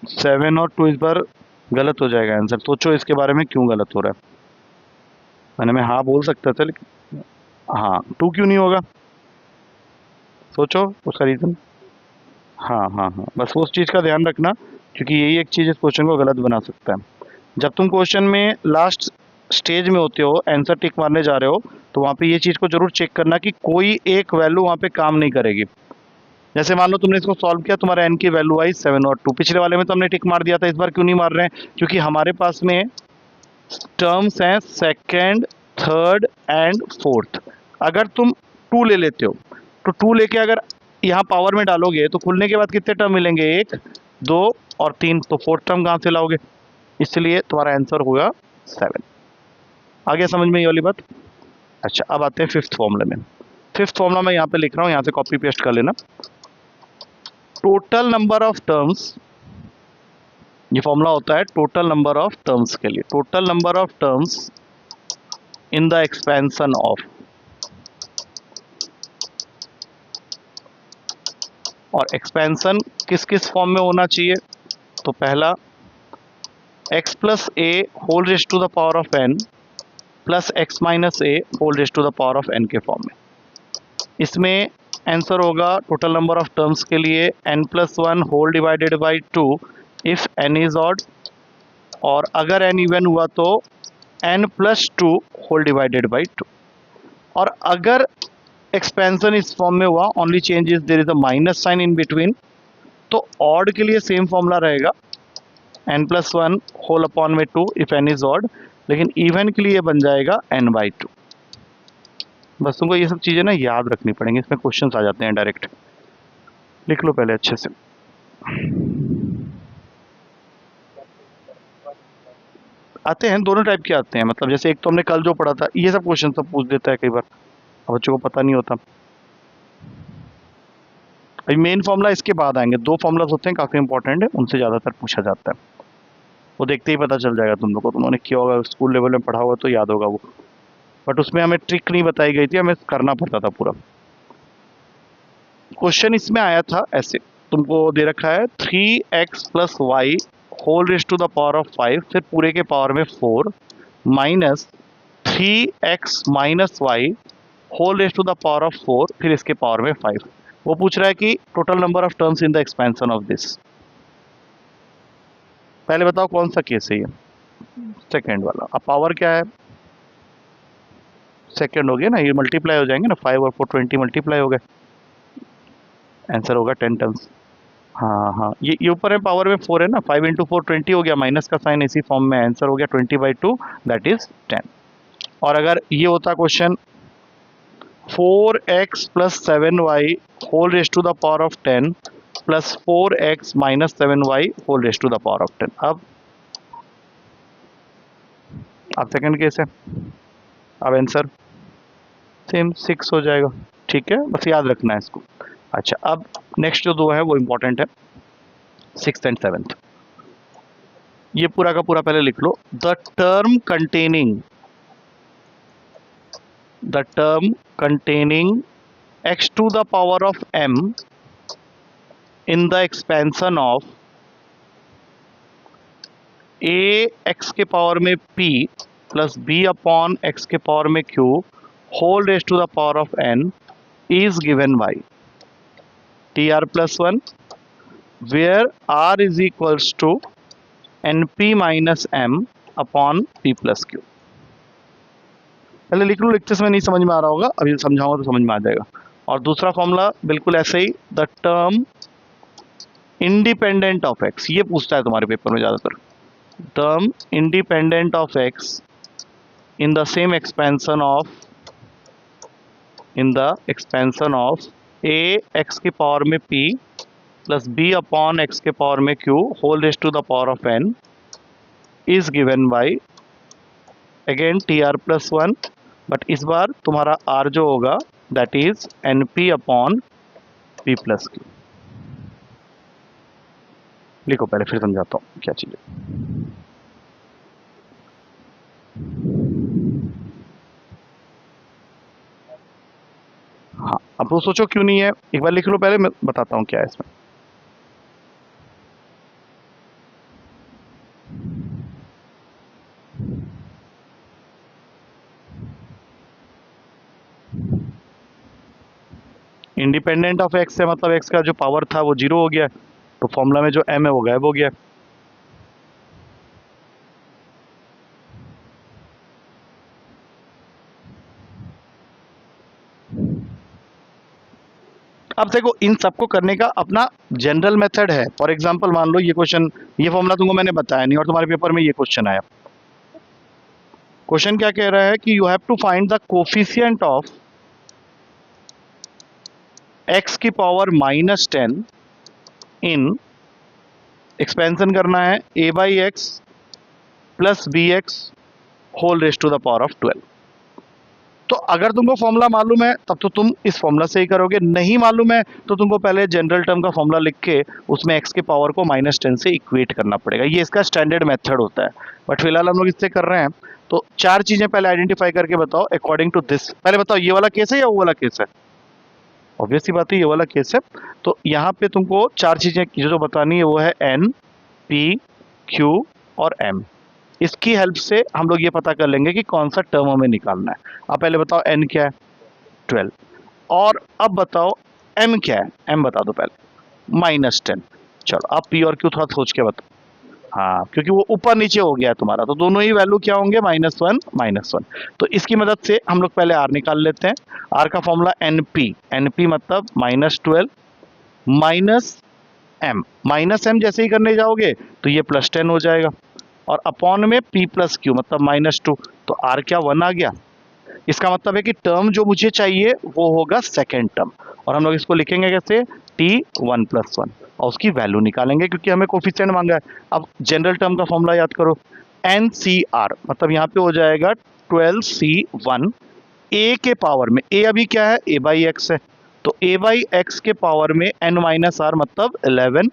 सेवन और 2 इस बार गलत हो जाएगा आंसर। सोचो इसके बारे में क्यों गलत हो रहा है। मैंने मैं हाँ बोल सकता था लेकिन हाँ 2 क्यों नहीं होगा, सोचो उसका रीज़न। हाँ हाँ हाँ, बस उस चीज़ का ध्यान रखना, क्योंकि यही एक चीज़ इस क्वेश्चन को गलत बना सकता है। जब तुम क्वेश्चन में लास्ट स्टेज में होते हो, आंसर टिक मारने जा रहे हो, तो वहाँ पे ये चीज़ को जरूर चेक करना कि कोई एक वैल्यू वहाँ पे काम नहीं करेगी। जैसे मान लो तुमने इसको सॉल्व किया, तुम्हारा n की वैल्यू आई 7 और 2, पिछले वाले में तो हमने टिक मार दिया था, इस बार क्यों नहीं मार रहे हैं, क्योंकि हमारे पास में टर्म्स हैं सेकेंड, थर्ड एंड फोर्थ। अगर तुम 2 ले लेते हो तो 2 लेके अगर यहाँ पावर में डालोगे तो खुलने के बाद कितने टर्म मिलेंगे, 1, 2 और 3, तो फोर्थ टर्म कहाँ से लाओगे, इसलिए तुम्हारा आंसर होगा 7। आ गया समझ में ये वाली बात। अच्छा, अब आते हैं फिफ्थ फॉर्मूले में। फिफ्थ फॉर्मूला मैं यहाँ पे लिख रहा हूँ, यहाँ से कॉपी पेस्ट कर लेना। टोटल नंबर ऑफ टर्म्स, ये फॉर्मूला होता है टोटल नंबर ऑफ टर्म्स के लिए। Total number of terms in the expansion of, और एक्सपेंशन किस किस फॉर्म में होना चाहिए, तो पहला x + a whole raised to the power of n plus x - a whole raised to the power of n के फॉर्म में। इसमें आंसर होगा टोटल नंबर ऑफ टर्म्स के लिए n+1 whole divided by 2 if n is odd, और अगर n इवन हुआ तो n+2 होल डिवाइडेड बाई 2। और अगर एक्सपेंशन इस फॉर्म में हुआ, only change is there is a minus sign in between, तो ऑड के लिए सेम फॉर्मूला रहेगा n+1 होल अपॉन में 2 इफ n इज ऑड, लेकिन इवन के लिए बन जाएगा n/2। बस तुमको ये सब चीज़ें ना याद रखनी पड़ेंगी, इसमें क्वेश्चंस आ जाते हैं डायरेक्ट। लिख लो पहले अच्छे से। आते हैं दोनों टाइप के आते हैं, मतलब जैसे एक तो हमने कल जो पढ़ा था, ये सब क्वेश्चन सब पूछ देता है कई बार, बच्चों को पता नहीं होता। अभी मेन फॉर्मूला इसके बाद आएंगे, 2 फॉर्मूलाज होते हैं काफ़ी इंपॉर्टेंट है, उनसे ज़्यादातर पूछा जाता है। वो देखते ही पता चल जाएगा तुम लोग को, तुमने किया होगा स्कूल लेवल में पढ़ा होगा तो याद होगा वो, बट उसमें हमें ट्रिक नहीं बताई गई थी, हमें करना पड़ता था पूरा। क्वेश्चन इसमें आया था ऐसे, तुमको दे रखा है 3x + y whole raised to the power of 5, फिर पूरे के पावर में 4 minus 3x - y whole raised to the power of 4, फिर इसके पावर में 5। वो पूछ रहा है कि total number of terms in the expansion of this. पहले बताओ कौन सा केस है ये, सेकेंड वाला। अब पावर क्या है, सेकेंड हो गया ना, ये मल्टीप्लाई हो जाएंगे ना, 5 और 4 20 मल्टीप्लाई हो गए, आंसर होगा 10 टर्म्स। हाँ हाँ, ये ऊपर है पावर में 4 है ना, 5 इंटू 4 20 हो गया, माइनस का साइन इसी फॉर्म में, आंसर हो गया 20/2, दैट इज 10। और अगर ये होता question 4x plus 7y whole raise to the power of 10 plus 4x minus 7y whole raise to the power of 10, अब सेकंड केस है, अब आंसर सेम 6 हो जाएगा। ठीक है, बस याद रखना है इसको। अच्छा, अब नेक्स्ट जो दो है वो इंपॉर्टेंट है, 6th एंड 7th। ये पूरा का पूरा पहले लिख लो। The term containing x to the power of m in the expansion of a x के पावर में p plus b upon x के पावर में q whole raise to the power of n is given by tr plus 1 where r is equals to np minus m upon p plus q। पहले लिख लो, लिखते समय नहीं समझ में आ रहा होगा, अभी समझाऊंगा तो समझ में आ जाएगा। और दूसरा फॉर्मूला बिल्कुल ऐसे ही, the term independent of x, ये पूछता है तुम्हारे पेपर में ज़्यादातर, term independent of x in the same expansion of a x की पावर में p plus b upon x के पावर में q whole raise to the power of n is given by again tr plus 1, but इस बार तुम्हारा r जो होगा that is np upon p plus q। लिखो, पहले फिर समझाता हूँ क्या चीज़ है। हाँ, अब तो सोचो क्यों नहीं है, एक बार लिख लो, पहले मैं बताता हूँ क्या है इसमें। इंडिपेंडेंट ऑफ एक्स है, मतलब एक्स का जो पावर था वो 0 हो गया, तो फॉर्मूला में जो m है वो गायब हो गया। अब देखो, इन सबको करने का अपना जनरल मेथड है। फॉर एग्जांपल मान लो ये क्वेश्चन, ये फॉर्मूला तुमको मैंने बताया नहीं और तुम्हारे पेपर में ये क्वेश्चन आया। क्वेश्चन क्या कह रहा है कि you have to find the coefficient of x की पावर -10 इन, एक्सपेंशन करना है a by x plus b x whole raise to the power of 12। तो अगर तुमको फॉर्मूला मालूम है तब तो तुम इस फॉर्मूला से ही करोगे, नहीं मालूम है तो तुमको पहले जनरल टर्म का फॉर्मूला लिख के उसमें x के पावर को -10 से इक्वेट करना पड़ेगा। ये इसका स्टैंडर्ड मेथड होता है, बट फिलहाल हम लोग इससे कर रहे हैं। तो 4 चीज़ें पहले आइडेंटिफाई करके बताओ अकॉर्डिंग टू दिस। पहले बताओ ये वाला केस है या वो वाला केस है? ऑब्वियस सी बात है, ये वाला केस है। तो यहाँ पे तुमको 4 चीज़ें जो बतानी है वो है n, p, q और m। इसकी हेल्प से हम लोग ये पता कर लेंगे कि कौन सा टर्म हमें निकालना है। अब पहले बताओ n क्या है, 12, और अब बताओ m क्या है, m बता दो पहले, -10। चलो अब p और q थोड़ा सोच के बताओ। हाँ, क्योंकि वो ऊपर नीचे हो गया है तुम्हारा, तो दोनों ही वैल्यू क्या होंगे, -1 -1। तो इसकी मदद से हम लोग पहले r निकाल लेते हैं। r का फॉर्मूला np मतलब -12 माइनस m जैसे ही करने जाओगे तो ये +10 हो जाएगा, और अपॉन में p प्लस क्यू मतलब -2, तो r क्या 1 आ गया। इसका मतलब है कि टर्म जो मुझे चाहिए वो होगा सेकेंड टर्म, और हम लोग इसको लिखेंगे कैसे, t1 + 1, और उसकी वैल्यू निकालेंगे क्योंकि हमें कोफिशिएंट मांगा है। अब जनरल टर्म का फॉर्मूला याद करो, NCR मतलब यहाँ पे हो जाएगा 12C1 a के पावर में, a अभी क्या है, a बाई एक्स है, तो a बाई एक्स के पावर में n-r मतलब 11,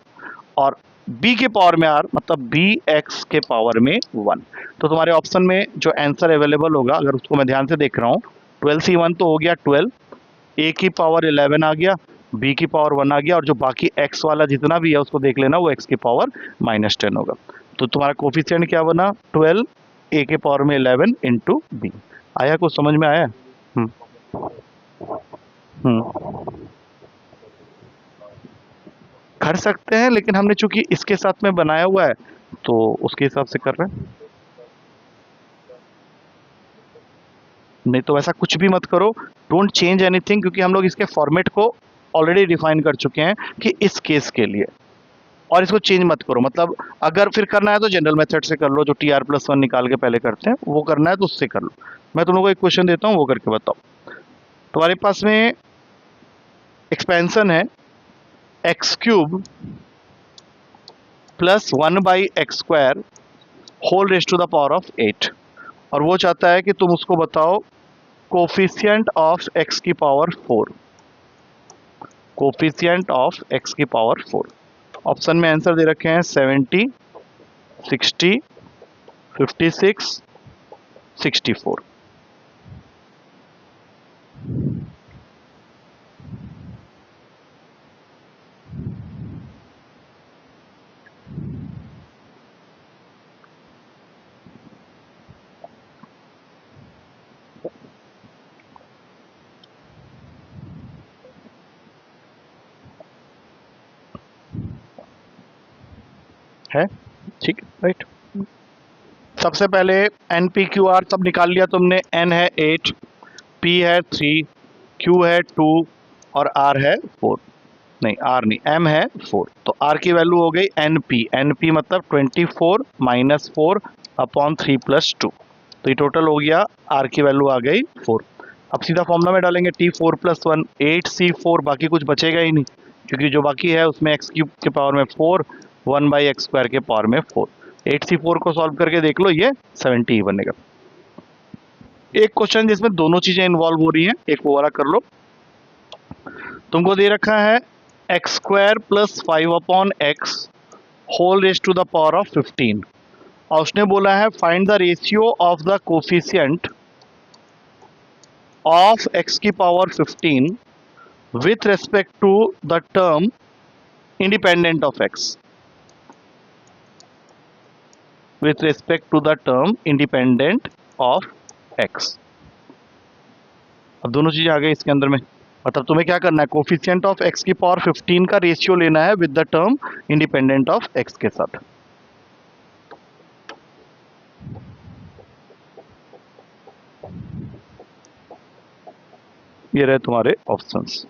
और b के पावर में r मतलब bx के पावर में 1। तो तुम्हारे ऑप्शन में जो आंसर अवेलेबल होगा, अगर उसको मैं ध्यान से देख रहा हूँ, 12C1 तो हो गया 12, a की पावर 11 आ गया, b की पावर 1 आ गया, और जो बाकी x वाला जितना भी है उसको देख लेना, वो x की पावर -10 होगा। तो तुम्हारा कोफिशिएंट क्या बना, 12 a के पावर में 11 इंटू b। आया, कुछ समझ में आया? कर सकते हैं, लेकिन हमने चूंकि इसके साथ में बनाया हुआ है तो उसके हिसाब से कर रहे हैं, नहीं तो ऐसा कुछ भी मत करो, डोंट चेंज एनीथिंग, क्योंकि हम लोग इसके फॉर्मेट को ऑलरेडी डिफाइन कर चुके हैं कि इस केस के लिए और इसको चेंज मत करो, मतलब अगर फिर करना है तो जनरल मेथड से कर लो, जो टी आर प्लस वन निकाल के पहले करते हैं वो करना है तो उससे कर लो। मैं तुम लोगों को एक क्वेश्चन देता हूँ, वो करके बताओ। तुम्हारे पास में एक्सपेंशन है x cube plus 1/x² whole raise to the power of 8, और वो चाहता है कि तुम उसको बताओ कोफिशिएंट ऑफ x की पावर 4, कोफिशिएंट ऑफ x की पावर 4। ऑप्शन में आंसर दे रखे हैं 70, 60, 56, 64। है ठीक, राइट। सबसे पहले एन पी क्यू आर सब निकाल लिया तुमने। एन है 8, पी है 3, क्यू है 2 और आर है 4, नहीं आर नहीं, एम है 4। तो आर की वैल्यू हो गई एन पी, एन पी मतलब 24 माइनस 4 अपॉन 3 प्लस 2, तो ये टोटल हो गया, आर की वैल्यू आ गई 4। अब सीधा फॉर्मूला में डालेंगे टी 4 प्लस 1 8c4, बाकी कुछ बचेगा ही नहीं, क्योंकि जो बाकी है उसमें एक्स क्यूब के पावर में 4, 1/x² के पावर में 4। 8c4 को सॉल्व करके देख लो, ये 70 ही बनेगा। एक क्वेश्चन जिसमें दोनों चीजें इन्वॉल्व हो रही हैं, एक वो वाला कर लो। तुमको दे रखा है x² plus 5/x whole raise to the power of 15, और उसने बोला है find the ratio of the coefficient of x की power 15 with respect to the term independent of x, with respect to the term independent of x। अब दोनों चीजें आ गई इसके अंदर में, मतलब तुम्हें क्या करना है, कोफिशिएंट ऑफ x की पावर 15 का रेशियो लेना है with the term independent of x के साथ। ये रहे तुम्हारे ऑप्शंस।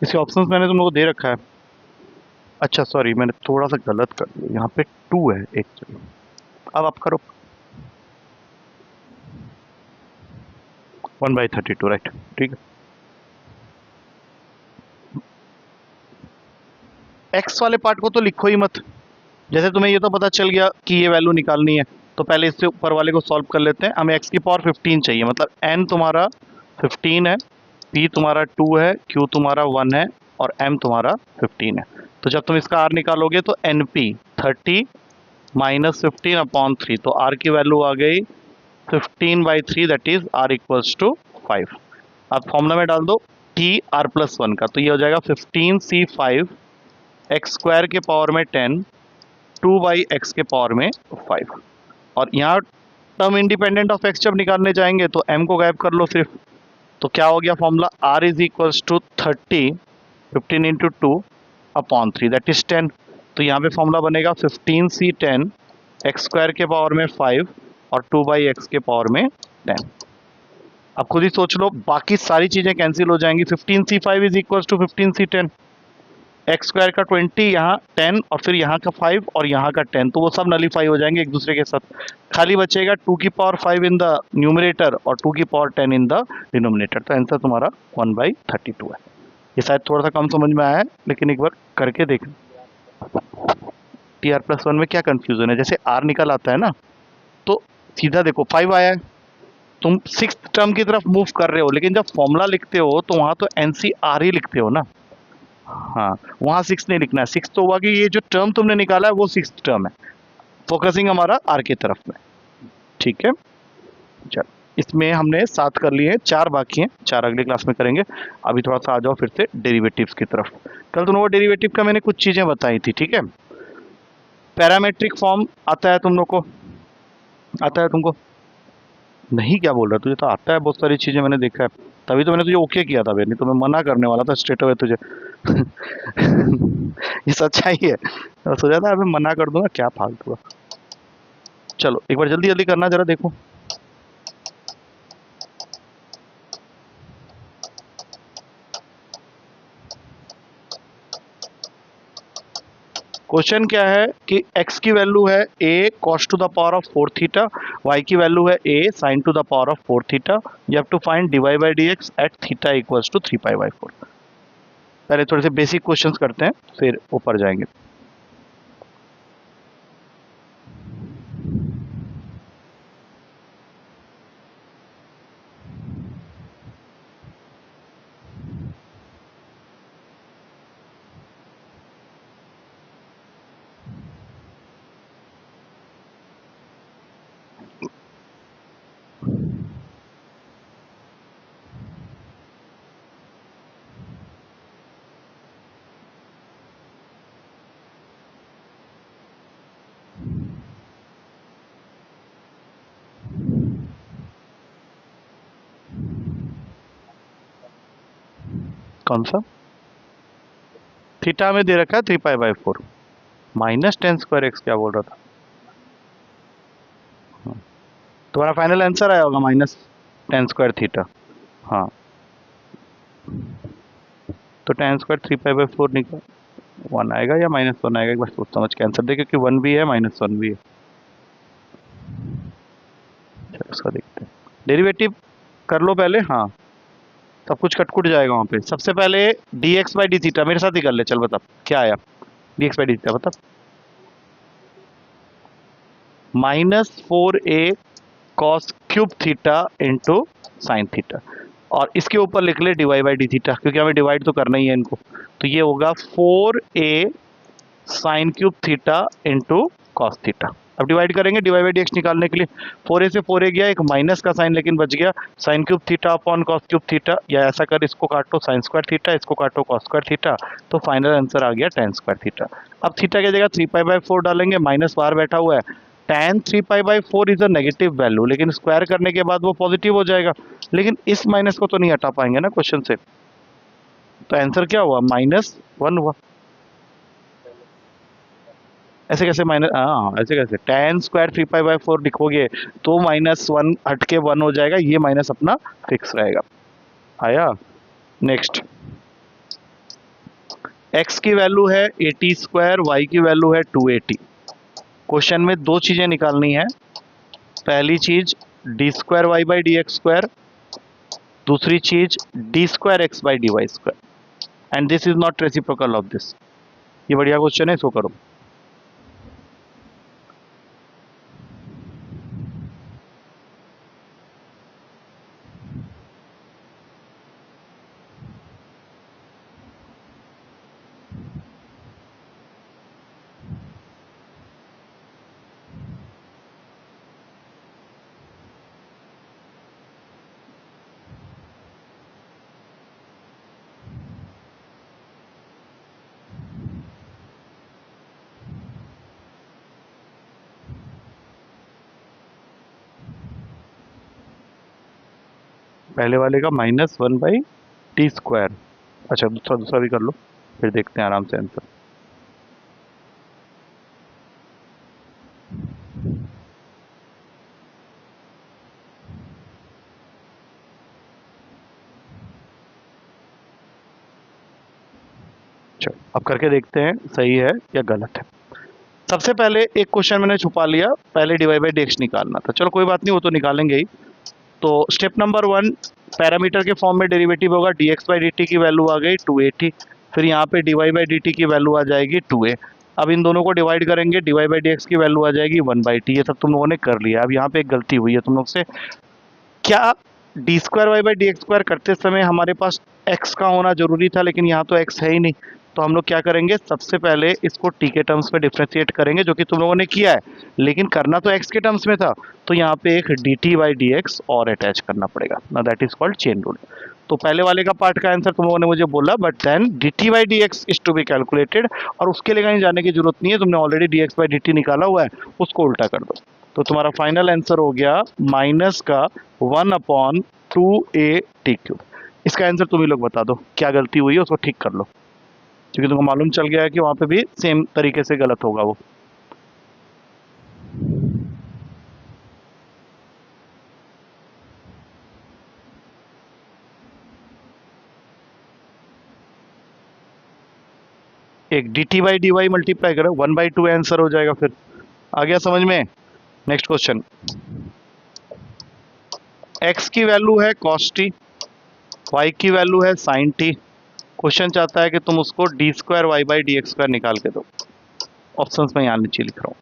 इसके ऑप्शंस मैंने तुम लोगों को दे रखा है। अच्छा सॉरी, मैंने थोड़ा सा गलत कर दिया, यहाँ पे 2 है एक्चुअली। अब आप करो 1/32, राइट, ठीक है। एक्स वाले पार्ट को तो लिखो ही मत, जैसे तुम्हें ये तो पता चल गया कि ये वैल्यू निकालनी है, तो पहले इससे ऊपर वाले को सॉल्व कर लेते हैं। हमें एक्स की पावर 15 चाहिए, मतलब एन तुम्हारा 15 है, पी तुम्हारा 2 है, क्यू तुम्हारा 1 है और एम तुम्हारा 15 है। तो जब तुम इसका आर निकालोगे तो एन पी 30 माइनस 15 अपॉन 3, तो आर की वैल्यू आ गई 15/3, that is r equals to 5। अब फॉर्मूला में डाल दो टी आर प्लस 1 का, तो ये हो जाएगा 15c5 x² के पावर में 10 2/x के पावर में 5। और यहाँ टर्म इंडिपेंडेंट ऑफ x जब निकालने जाएंगे तो m को गायब कर लो सिर्फ, तो क्या हो गया formula, r is equals to 30 15 into 2 upon 3, that is 10। तो यहाँ पे फॉर्मूला बनेगा 15c10 x² के पावर में 5 और 2/x के पावर में 10। अब खुद ही सोच लो, बाकी सारी चीजें कैंसिल हो जाएंगी। 15c5 is equals to 15c10, x² का 20, यहाँ 10 और फिर यहाँ का 5 और यहाँ का 10, तो वो सब नलीफाई हो जाएंगे एक दूसरे के साथ। खाली बचेगा 2 की पावर 5 इन द न्यूमरेटर और 2 की पावर 10 इन द डिनोमिनेटर। तो आंसर तुम्हारा 1/32 है। ये शायद थोड़ा सा कम समझ में आया है, लेकिन एक बार करके देख। टी आर प्लस 1 में क्या कंफ्यूजन है, जैसे आर निकल आता है ना, तो सीधा देखो 5 आया है तुम सिक्स टर्म की तरफ मूव कर रहे हो, लेकिन जब फॉर्मूला लिखते हो तो वहां तो एनसीआर ही लिखते हो ना। हाँ, वहां सिक्स नहीं लिखना है। सिक्स तो हुआ कि ये जो टर्म तुमने निकाला है वो सिक्स टर्म है, फोकसिंग हमारा आर की तरफ में। ठीक है, चलो इसमें हमने 7 कर लिए हैं, 4 बाकी हैं, 4 अगली क्लास में करेंगे। अभी थोड़ा सा आ जाओ फिर से डेरिवेटिव्स की तरफ। कल तुम लोगों को डेरिवेटिव का मैंने कुछ चीजें बताई थी, ठीक है। पैरामेट्रिक फॉर्म आता है तुम लोग को, आता है तुमको? नहीं, क्या बोल रहा है, तुझे तो आता है बहुत सारी चीजें, मैंने देखा है, तभी तो मैंने तुझे ओके किया था, नहीं तो मैं मना करने वाला था स्ट्रेट अवे तुझे। ये सच्चाई है, तो सोचा था अभी मना कर दूंगा, क्या फालतू है। चलो एक बार जल्दी जल्दी करना जरा, देखो। क्वेश्चन क्या है कि x की वैल्यू है a cos to the power of 4 theta, y की वैल्यू है a sin to the power of 4 theta. You have to find dy by dx at theta equals to 3 pi by 4। पहले थोड़े से बेसिक क्वेश्चंस करते हैं, फिर ऊपर जाएंगे। कौन सा थीटा में दे रखा है 3 pi by 4 minus ten square x, क्या बोल रहा था? हाँ, तुम्हारा फाइनल आंसर आया होगा माइनस टेन स्क्वायर थीटा। हाँ, तो टेन स्क्वायर 3 पाई बाई 4 निकल 1 आएगा या माइनस 1 आएगा, एक बार सोच समझ के आंसर दे, क्योंकि 1 भी है माइनस 1 भी है। चलो उसका देखते हैं, डेरिवेटिव कर लो पहले। हाँ, सब कुछ कटकुट जाएगा वहाँ पे। सबसे पहले D x by D theta मेरे साथ ही कर ले, चल बता क्या आया। D x by D theta बता, -4a cos cube theta into sine theta, और इसके ऊपर लिख ले डिवाई बाई डी थीटा, क्योंकि हमें डिवाइड तो करना ही है इनको। तो ये होगा 4a sine cube theta into cos theta. अब डिवाइड करेंगे डिवाई बाई डी एक्स निकालने के लिए। 4a से 4a गया, एक माइनस का साइन लेकिन बच गया, sine cube theta upon cos cube theta, या ऐसा कर इसको काटो साइन स्क्वायर थीटा, इसको काटो कॉस स्क्वायर थीटा, तो फाइनल आंसर आ गया tan स्क्वायर थीटा। अब थीटा की जगह 3 पाई बाई 4 डालेंगे, माइनस बाहर बैठा हुआ है, tan 3 pi by 4 is a negative value, लेकिन स्क्वायर करने के बाद वो पॉजिटिव हो जाएगा, लेकिन इस माइनस को तो नहीं हटा पाएंगे ना क्वेश्चन से, तो आंसर क्या हुआ, -1 हुआ। ऐसे कैसे माइनस, हाँ ऐसे कैसे, tan स्क्वायर 3 पाई बाई 4 लिखोगे तो -1 हट के 1 हो जाएगा, ये माइनस अपना फिक्स रहेगा। आया, नेक्स्ट। x की वैल्यू है 80 स्क्वायर, y की वैल्यू है 280। क्वेश्चन में दो चीजें निकालनी है, पहली चीज d square y by d x square, दूसरी चीज d square x by d y square, and this is not reciprocal of this. ये बढ़िया क्वेश्चन है, इसको करो। पहले वाले का -1 बाई टी स्क्वायर, अच्छा दूसरा दूसरा भी कर लो, फिर देखते हैं आराम से आंसर। चलो अब करके देखते हैं सही है या गलत है। सबसे पहले एक क्वेश्चन मैंने छुपा लिया, पहले डिवाइड बाई डी एक्स निकालना था, चलो कोई बात नहीं, वो तो निकालेंगे ही। तो स्टेप नंबर 1, पैरामीटर के फॉर्म में डेरिवेटिव होगा, d x by d t की वैल्यू आ गई 280, फिर यहाँ पे d y by d t की वैल्यू आ जाएगी 2a। अब इन दोनों को डिवाइड करेंगे, d y by d x की वैल्यू आ जाएगी 1/t। ये सब तुम लोगों ने कर लिया। अब यहाँ पे एक गलती हुई है तुम लोग से, क्या d square y by d x square करते समय हमारे पास एक्स का होना जरूरी था, लेकिन यहाँ तो एक्स है ही नहीं। तो हम लोग क्या करेंगे, सबसे पहले इसको टी के टर्म्स में डिफ्रेंशिएट करेंगे, जो कि तुम लोगों ने किया है, लेकिन करना तो एक्स के टर्म्स में था। तो यहाँ पे एक d t by d x और अटैच करना पड़ेगा ना, that is called chain rule. तो पहले वाले का पार्ट का आंसर तुम लोगों ने मुझे बोला, but then d t by d x is to be calculated, और उसके लिए कहीं जाने की जरूरत नहीं है, तुमने already D x by d T निकाला हुआ है, उसको उल्टा कर दो। तो तुम्हारा फाइनल आंसर हो गया माइनस का 1/2a टी क्यूब। इसका आंसर तुम ही लोग बता दो, क्या गलती हुई है उसको ठीक कर लो, क्योंकि तुमको मालूम चल गया है कि वहां पे भी सेम तरीके से गलत होगा वो। एक d t by d y multiply करो, 1/2 आंसर हो जाएगा। फिर आ गया समझ में? नेक्स्ट क्वेश्चन, एक्स की वैल्यू है कॉस टी, वाई की वैल्यू है साइन टी। क्वेश्चन चाहता है कि तुम उसको d square y by d x square निकाल के दो। ऑप्शंस में यहाँ नीचे लिख रहा हूँ।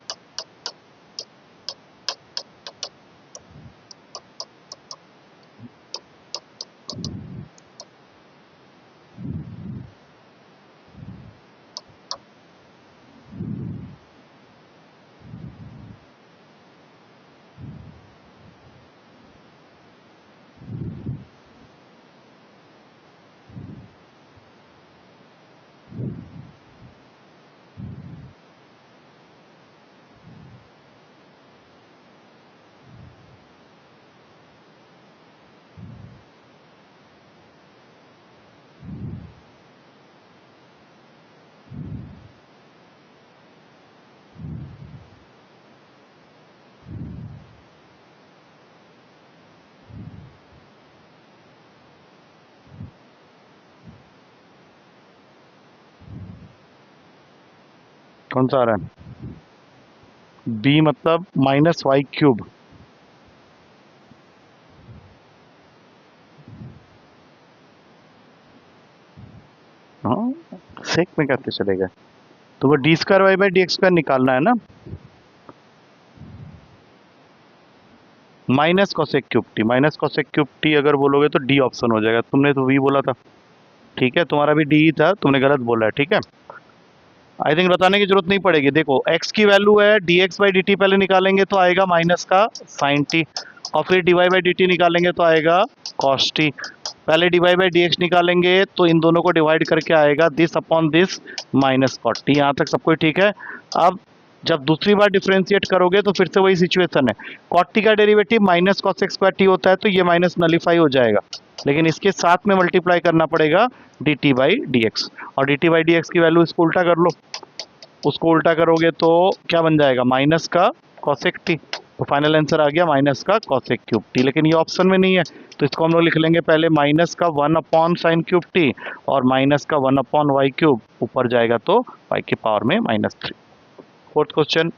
कौन सा आ रहा है? बी मतलब माइनस वाई क्यूब। हाँ, सेक में कैसे चलेगा? तो वो d square y by d x square निकालना है ना, minus cosec cube t. Minus cosec cube t अगर बोलोगे तो डी ऑप्शन हो जाएगा। तुमने तो वी बोला था, ठीक है, तुम्हारा भी डी ही था, तुमने गलत बोला है, ठीक है। आई थिंक बताने की जरूरत नहीं पड़ेगी। देखो एक्स की वैल्यू है D x by d T, पहले निकालेंगे तो आएगा माइनस का साइन टी, और फिर d y by d t निकालेंगे तो आएगा कॉस टी। पहले d y by d x निकालेंगे तो इन दोनों को डिवाइड करके आएगा this upon this minus cot t. यहाँ तक सब कुछ ठीक है। अब जब दूसरी बार डिफ्रेंशिएट करोगे तो फिर से वही सिचुएशन है, कॉट टी का derivative minus cos x square T होता है, तो ये माइनस नलीफाई हो जाएगा, लेकिन इसके साथ में मल्टीप्लाई करना पड़ेगा d t by d x, और d t by d x की वैल्यू इसको उल्टा कर लो। उसको उल्टा करोगे तो क्या बन जाएगा, माइनस का कॉसेक टी। तो फाइनल आंसर आ गया माइनस का कॉसेक क्यूब टी, लेकिन ये ऑप्शन में नहीं है, तो इसको हम लोग लिख लेंगे पहले माइनस का 1/sin क्यूब टी, और माइनस का 1/वाई क्यूब, ऊपर जाएगा तो वाई की पावर में -3। Fourth question,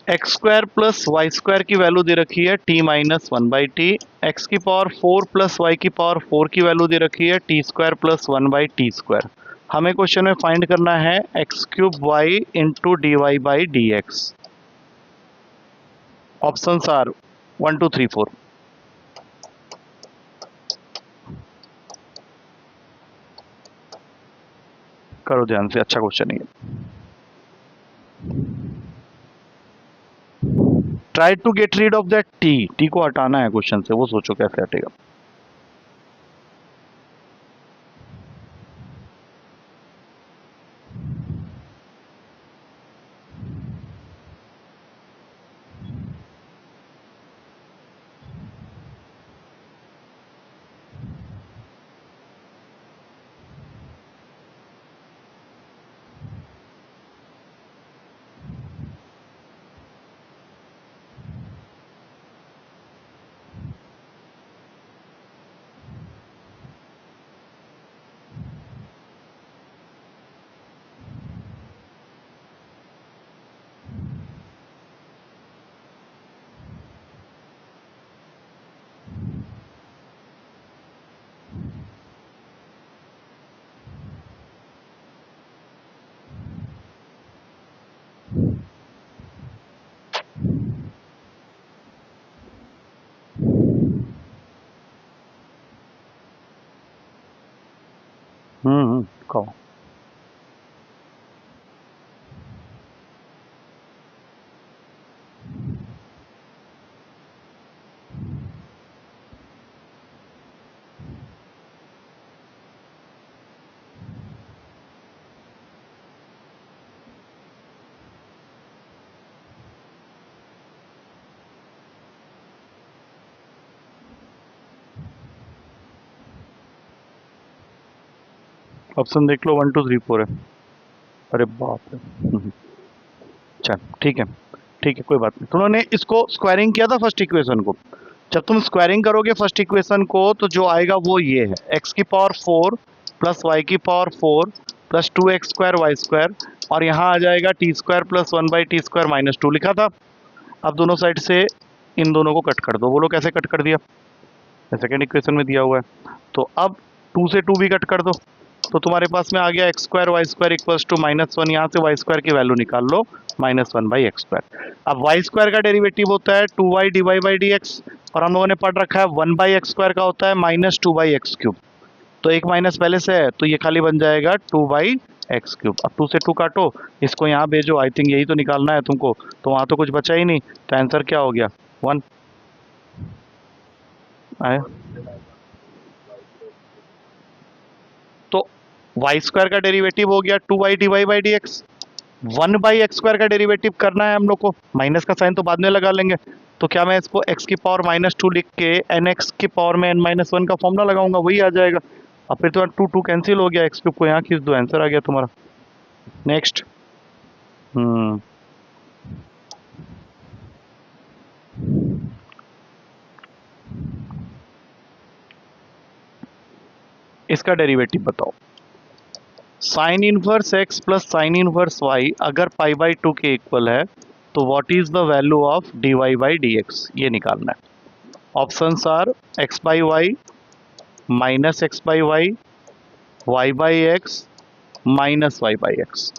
x square plus y square की वैल्यू दे रखी है t-1/t, एक्स की पावर 4 प्लस वाई की पावर 4 की वैल्यू दे रखी है t square plus 1/t square. हमें क्वेश्चन में फाइंड करना है x cube y into d y by d x. Options are 1 2 3 4। करो ध्यान से, अच्छा क्वेश्चन है। Try to get rid of that t को हटाना है क्वेश्चन से, वो सोचो कैसे हटेगा। कहो। ऑप्शन देख लो, 1 2 3 4 है। अरे बाप रे। चल ठीक है, ठीक है, कोई बात नहीं। तुमने इसको स्क्वायरिंग किया था फर्स्ट इक्वेशन को। जब तुम स्क्वायरिंग करोगे फर्स्ट इक्वेशन को तो जो आएगा वो ये है, एक्स की पावर 4 प्लस वाई की power 4 plus 2x² y square, और यहाँ आ जाएगा t² प्लस 1/t² माइनस 2 लिखा था। अब दोनों साइड से इन दोनों को कट कर दो। बोलो कैसे कट कर दिया? सेकेंड इक्वेशन में दिया हुआ है। तो अब 2 से 2 भी कट कर दो, तो तुम्हारे पास में आ गया x² Y square equals to -1। यहाँ से वाई स्क्वायर की वैल्यू निकाल लो, -1/x²। अब वाई स्क्वायर का डेरिवेटिव होता है 2y dy/dx, और हम लोगों ने पढ़ रखा है 1/x² का होता है -2/x³। तो एक माइनस पहले से है, तो ये खाली बन जाएगा 2/x³। अब 2 से 2 काटो, इसको यहाँ भेजो। आई थिंक यही तो निकालना है तुमको, तो वहाँ तो कुछ बचा ही नहीं, तो आंसर क्या हो गया? 1 आए। तो वाई स्क्वायर का डेरिवेटिव हो गया 2y dy/dx। 1/x² का डेरिवेटिव करना है हम लोग को, माइनस का साइन तो बाद में लगा लेंगे। तो क्या मैं इसको x की पावर -2 लिख के nx की पावर में n-1 का फॉर्मूला लगाऊंगा, वही आ जाएगा। अब फिर तो 2 2 कैंसिल हो गया, x³ को यहाँ खींच दो, आंसर आ गया तुम्हारा। नेक्स्ट। हम्म इसका डेरिवेटिव बताओ। Sine inverse x plus sine inverse y अगर π/2 के इक्वल है तो what is the value of dy/dx, ये निकालना है। Options are x/y -x/y y/x -y/x।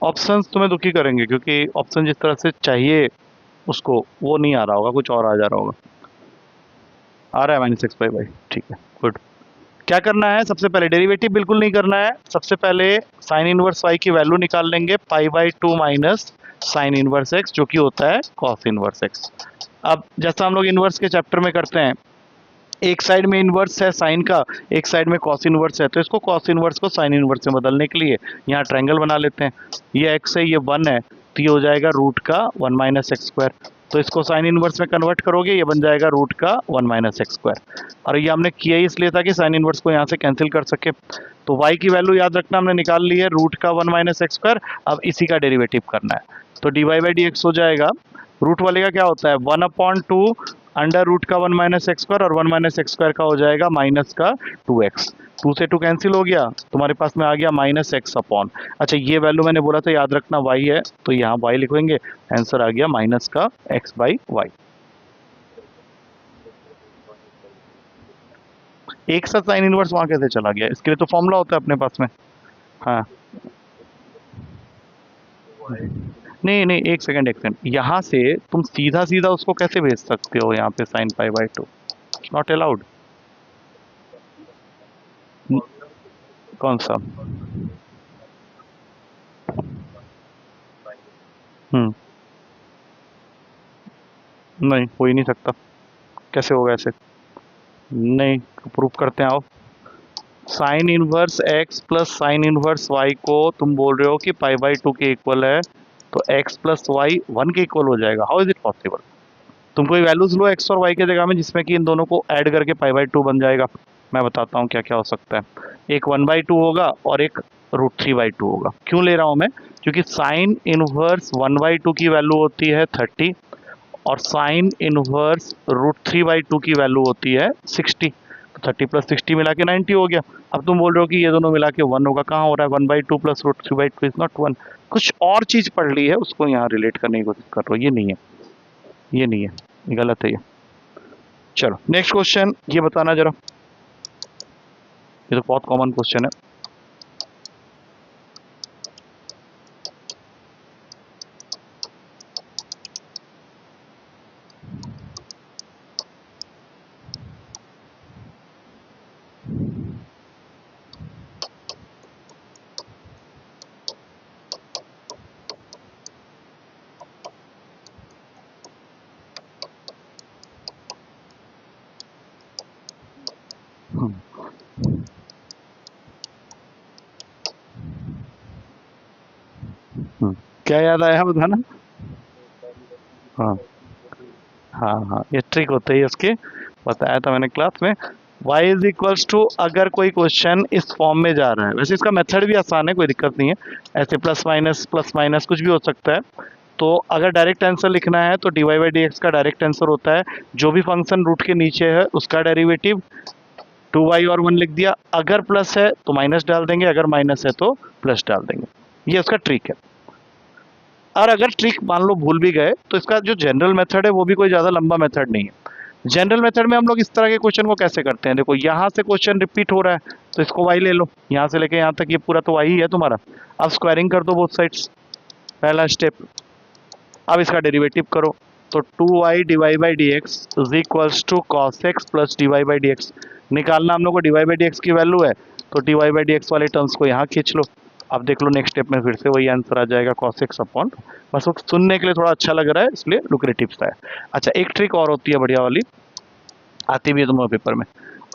Options तुम्हें दुखी करेंगे, क्योंकि ऑप्शन जिस तरह से चाहिए उसको वो नहीं आ रहा होगा, कुछ और आ जा रहा होगा। आ रहा है -x/y, ठीक है, गुड। क्या करना है? सबसे पहले डेरिवेटिव बिल्कुल नहीं करना है। सबसे पहले साइन इनवर्स y की वैल्यू निकाल लेंगे, π/2 माइनस साइन इनवर्स x, जो कि होता है कॉस इनवर्स x। अब जैसा हम लोग इनवर्स के चैप्टर में करते हैं, एक साइड में इनवर्स है साइन का, एक साइड में कॉस इनवर्स है, तो इसको कॉस इनवर्स को साइन इनवर्स में बदलने के लिए यहाँ ट्रायंगल बना लेते हैं। ये x है, ये 1 है, तो ये हो जाएगा रूट का 1 - x²। तो इसको साइन इनवर्स में कन्वर्ट करोगे, ये बन जाएगा रूट का 1 - x²। और ये हमने किया ही इसलिए था कि साइन इनवर्स को यहाँ से कैंसिल कर सके। तो y की वैल्यू याद रखना हमने निकाल ली है, रूट का 1 - x²। अब इसी का डेरिवेटिव करना है, तो dy/dx हो जाएगा, रूट वाले का क्या होता है 1/2 अंडर रूट का 1 - x² और 1 - x² का हो जाएगा माइनस का 2x। 2 से 2 कैंसिल हो गया, तुम्हारे पास में आ गया -x/। अच्छा, ये वैल्यू मैंने बोला था याद रखना y है, तो यहाँ y लिखेंगे, आंसर आ गया माइनस का x/y। एक साथ साइन इनवर्स वहां कैसे चला गया? इसके लिए तो फॉर्मूला होता है अपने पास में। हाँ, नहीं नहीं, एक सेकंड, यहाँ से तुम सीधा सीधा उसको कैसे भेज सकते हो यहाँ पे साइन π/2? Not allowed. कौन सा? हम्म नहीं, हो ही नहीं सकता। कैसे होगा ऐसे? नहीं, प्रूफ करते हैं आओ। Sine inverse x plus sine inverse y को तुम बोल रहे हो कि π/2 के इक्वल है, तो x प्लस वाई 1 के इक्वल हो जाएगा। How is it possible? तुम कोई वैल्यूज लो x और y के जगह में, जिसमें कि इन दोनों को ऐड करके π/2 बन जाएगा। मैं बताता हूँ क्या क्या हो सकता है। एक 1/2 होगा और एक √3/2 होगा। क्यों ले रहा हूँ मैं? क्योंकि साइन इनवर्स 1/2 की वैल्यू होती है 30, और साइन इनवर्स √3/2 की वैल्यू होती है 60। तो 30 + 60 मिला के 90 हो गया। अब तुम बोल रहे हो कि ये दोनों मिला के 1 होगा, कहाँ हो रहा है? 1/2 + √3/2 इज नॉट 1। कुछ और चीज़ पढ़ ली है, उसको यहाँ रिलेट करने की कोशिश कर रहा हूँ। ये नहीं है, ये नहीं है, गलत है ये। चलो नेक्स्ट क्वेश्चन, ये बताना जरा, ये तो बहुत कॉमन क्वेश्चन है। क्या याद आया बताना? हाँ हाँ हाँ, ये ट्रिक होते ही उसके, बताया था मैंने क्लास में। y इज इक्वल्स टू, अगर कोई क्वेश्चन इस फॉर्म में जा रहा है, वैसे इसका मेथड भी आसान है, कोई दिक्कत नहीं है, ऐसे प्लस माइनस कुछ भी हो सकता है। तो अगर डायरेक्ट आंसर लिखना है तो dy/dx का डायरेक्ट आंसर होता है जो भी फंक्शन रूट के नीचे है उसका डेरिवेटिव, 2y और 1 लिख दिया। अगर प्लस है तो माइनस डाल देंगे, अगर माइनस है तो प्लस डाल देंगे। ये उसका ट्रिक है। और अगर ट्रिक मान लो भूल भी गए तो इसका जो जनरल मेथड है वो भी कोई ज़्यादा लंबा मेथड नहीं है। जनरल मेथड में हम लोग इस तरह के क्वेश्चन को कैसे करते हैं, देखो यहाँ से क्वेश्चन रिपीट हो रहा है तो इसको y ले लो, यहाँ से लेके यहाँ तक ये पूरा तो y ही है तुम्हारा। अब स्क्वायरिंग कर दो बोथ साइड्स, पहला स्टेप। अब इसका डेरिवेटिव करो, तो 2y/dx is equals to cos x plus dy/dx। निकालना हम लोग को dy/dx की वैल्यू है, तो dy/dx वाले टर्म्स को यहाँ खींच लो। अब देख लो नेक्स्ट स्टेप में फिर से वही आंसर आ जाएगा cos x अपॉन, बस वो सुनने के लिए थोड़ा अच्छा लग रहा है इसलिए लुक्रेटिव सा है। अच्छा, एक ट्रिक और होती है बढ़िया वाली, आती भी है तुम्हारे पेपर में।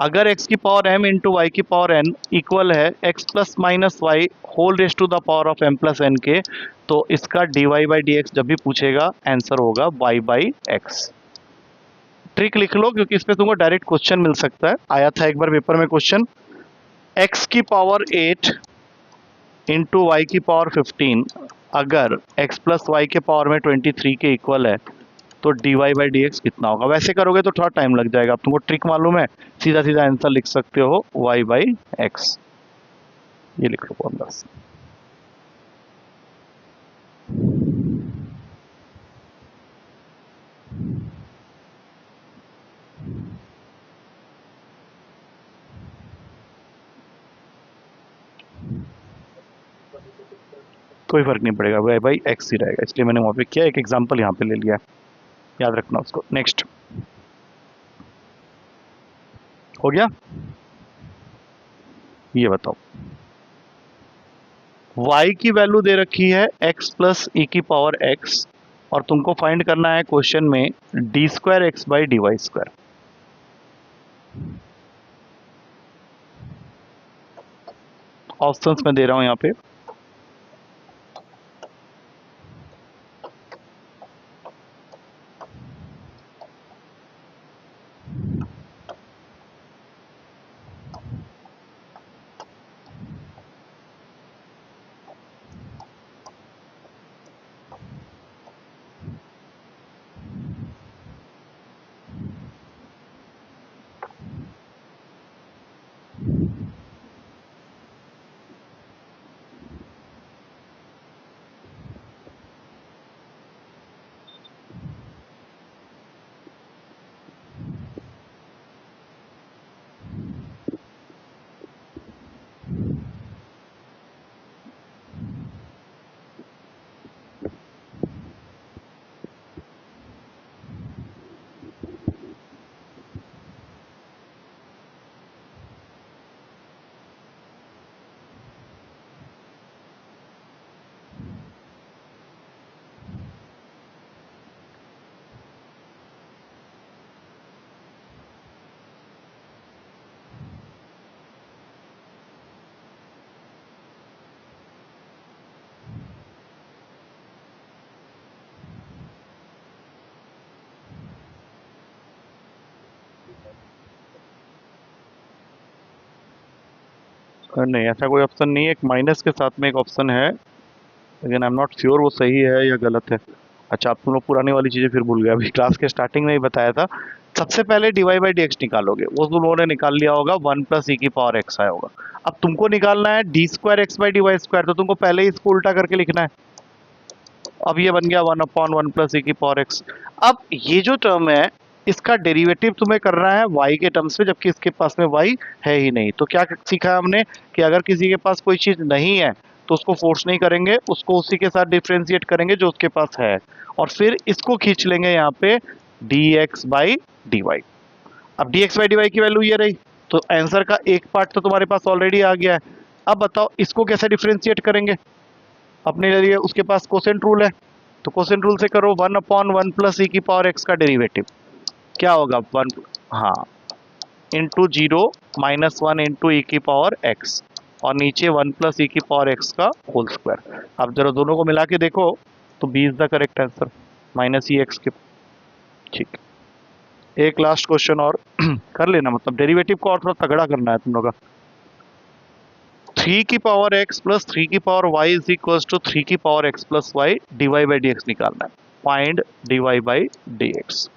अगर x की पावर m इंटू वाई की पावर n इक्वल है x plus minus y whole raise to the power of m plus n के, तो इसका dy/dx जब भी पूछेगा आंसर होगा y/x। ट्रिक लिख लो क्योंकि इस पे तुमको डायरेक्ट क्वेश्चन मिल सकता है, आया था एक बार पेपर में क्वेश्चन, x की पावर 8 इंटू वाई की पावर 15 अगर x प्लस वाई के पावर में 23 के इक्वल है तो dy/dx कितना होगा। वैसे करोगे तो थोड़ा टाइम लग जाएगा, अब तुमको ट्रिक मालूम है, सीधा सीधा आंसर लिख सकते हो y/x। ये लिख लो फॉर्मूला। कोई फर्क नहीं पड़ेगा, y/x ही रहेगा, इसलिए मैंने वहां पे किया, एक एग्जांपल यहाँ पे ले लिया, याद रखना उसको। नेक्स्ट हो गया, ये बताओ y की वैल्यू दे रखी है x प्लस ई की पावर x और तुमको फाइंड करना है क्वेश्चन में d²x/dy²। ऑप्शंस में दे रहा हूं यहाँ पे, नहीं ऐसा कोई ऑप्शन नहीं है, एक माइनस के साथ में एक ऑप्शन है, लेकिन आई एम नॉट श्योर वो सही है या गलत है। अच्छा, आप तुम लोग पुरानी वाली चीज़ें फिर भूल गए, अभी क्लास के स्टार्टिंग में ही बताया था सबसे पहले dy बाई डी एक्स निकालोगे, वो तुम लोगों ने निकाल लिया होगा, 1 प्लस ई की पावर एक्स आया होगा। अब तुमको निकालना है d square x by d y square, तो तुमको पहले ही इसको उल्टा करके लिखना है। अब ये बन गया 1/1 प्लस ई की पावर एक्स। अब ये जो टर्म है इसका डेरिवेटिव तुम्हें करना है y के टर्म्स में, जबकि इसके पास में y है ही नहीं। तो क्या सीखा हमने कि अगर किसी के पास कोई चीज नहीं है तो उसको फोर्स नहीं करेंगे, उसको उसी के साथ डिफ्रेंशिएट करेंगे जो उसके पास है, और फिर इसको खींच लेंगे यहाँ पे dx बाई dy। अब dx बाई dy की वैल्यू ये रही, तो आंसर का एक पार्ट तो तुम्हारे पास ऑलरेडी आ गया है। अब बताओ इसको कैसे डिफ्रेंशिएट करेंगे। अपने लिए उसके पास कोसेंट रूल है, तो कोसेंट रूल से करो 1/1 प्लस ई की पावर एक्स का डेरिवेटिव क्या होगा, 1, हाँ, इंटू 0 -1 इंटू ई की पावर एक्स, और नीचे 1 प्लस ई की पावर एक्स का होल स्क्वायर। अब जरा दोनों को मिला के देखो तो b is the correct answer, minus e x के। ठीक, एक लास्ट क्वेश्चन और कर लेना, मतलब डेरिवेटिव को और थोड़ा तगड़ा करना है तुम लोग का। 3 की पावर x प्लस 3 की power y is equal to 3 की power x plus y dy by d x निकालना है। Find dy by d x.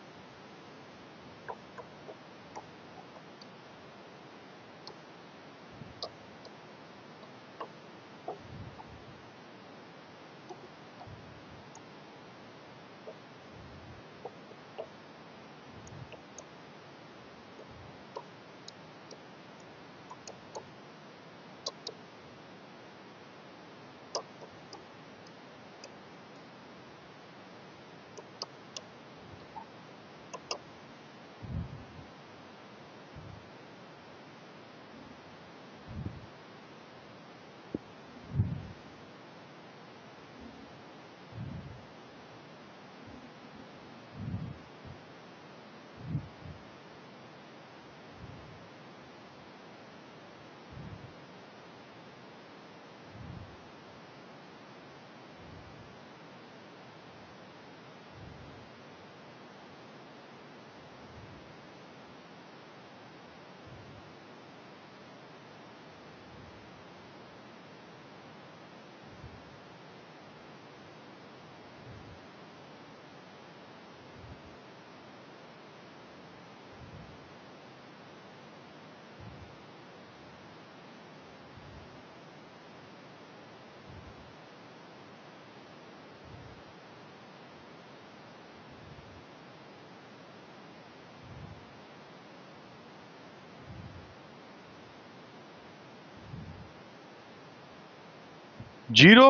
Zero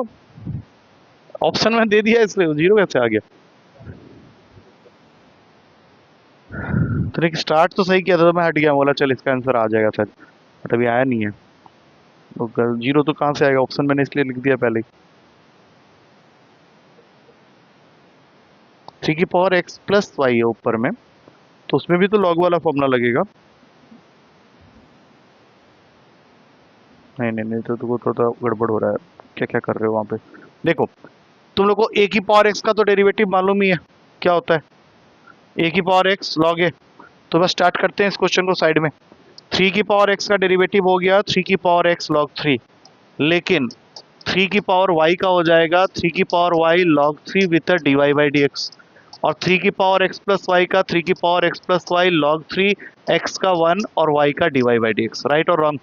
option में दे दिया, इसलिए जीरो कैसे आ गया। तो स्टार्ट तो सही किया था, तो मैं हट गया, बोला चल इसका आंसर आ जाएगा शायद, बट अभी आया नहीं है। तो जीरो तो कहाँ से आएगा, ऑप्शन मैंने इसलिए लिख दिया पहले ही। 3 की पावर x प्लस वाई है ऊपर में, तो उसमें भी तो लॉग वाला फॉर्मूला लगेगा। नहीं नहीं नहीं, तो तुमको थोड़ा गड़बड़ हो रहा है, क्या क्या कर रहे हो वहाँ पे। देखो तुम लोग को a की पावर x का तो डेरिवेटिव मालूम ही है, क्या होता है a की पावर x लॉग a। तो बस स्टार्ट करते हैं इस क्वेश्चन को साइड में। 3 की पावर x का डेरिवेटिव हो गया 3 की पावर x लॉग 3, लेकिन 3 की पावर y का हो जाएगा 3 की power y log 3 with d y by d x, और 3 की पावर x प्लस वाई का 3 की power x plus y log 3 x का 1 और y का d y by d x. Right और रॉन्ग।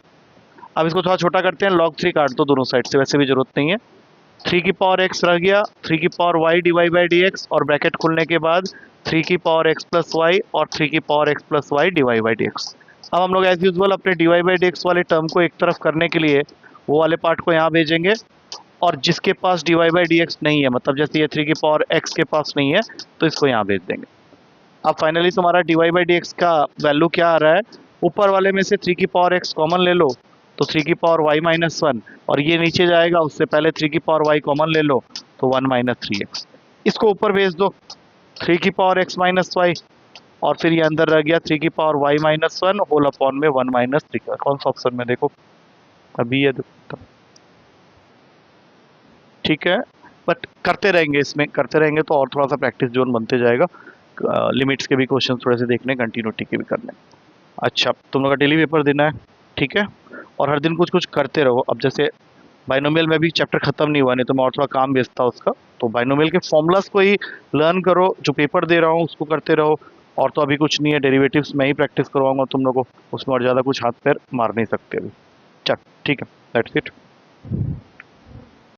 अब इसको थोड़ा छोटा करते हैं, log 3 काट दो दोनों साइड से, वैसे भी जरूरत नहीं है। 3 की पावर x रह गया 3 की power y d y by d x, और ब्रैकेट खुलने के बाद 3 की पावर x प्लस वाई और 3 की power x plus y d y by d x. अब हम लोग एज यूजल अपने d y by d x वाले टर्म को एक तरफ करने के लिए वो वाले पार्ट को यहाँ भेजेंगे, और जिसके पास d y by d x नहीं है, मतलब जैसे ये 3 की पावर x के पास नहीं है, तो इसको यहाँ भेज देंगे। अब फाइनली तुम्हारा d y by d x का वैल्यू क्या आ रहा है, ऊपर वाले में से 3 की पावर x कॉमन ले लो, तो 3 की पावर y माइनस 1, और ये नीचे जाएगा, उससे पहले 3 की पावर y कॉमन ले लो, तो 1 माइनस 3x। इसको ऊपर भेज दो 3 की पावर x माइनस वाई, और फिर ये अंदर रह गया 3 की power y minus 1 whole upon में 1 माइनस 3। कौन सा ऑप्शन में देखो, अभी ये देखो, ठीक है। बट करते रहेंगे, इसमें करते रहेंगे तो और थोड़ा सा प्रैक्टिस जोन बनते जाएगा। लिमिट्स के भी क्वेश्चन थोड़े से देखने, कंटिन्यूटी के भी करने। अच्छा, तुम लोग का डेली पेपर देना है, ठीक है, और हर दिन कुछ कुछ करते रहो। अब जैसे बाइनोमियल में भी चैप्टर खत्म नहीं हुआ, नहीं तो मैं और थोड़ा काम बेचता उसका, तो बाइनोमियल के फॉर्मूलाज को ही लर्न करो, जो पेपर दे रहा हूँ उसको करते रहो, और तो अभी कुछ नहीं है, डेरिवेटिव्स मैं ही प्रैक्टिस करवाऊंगा तुम लोगों को, उसमें और ज़्यादा कुछ हाथ पैर मार नहीं सकते अभी। चल ठीक है, दैट्स इट।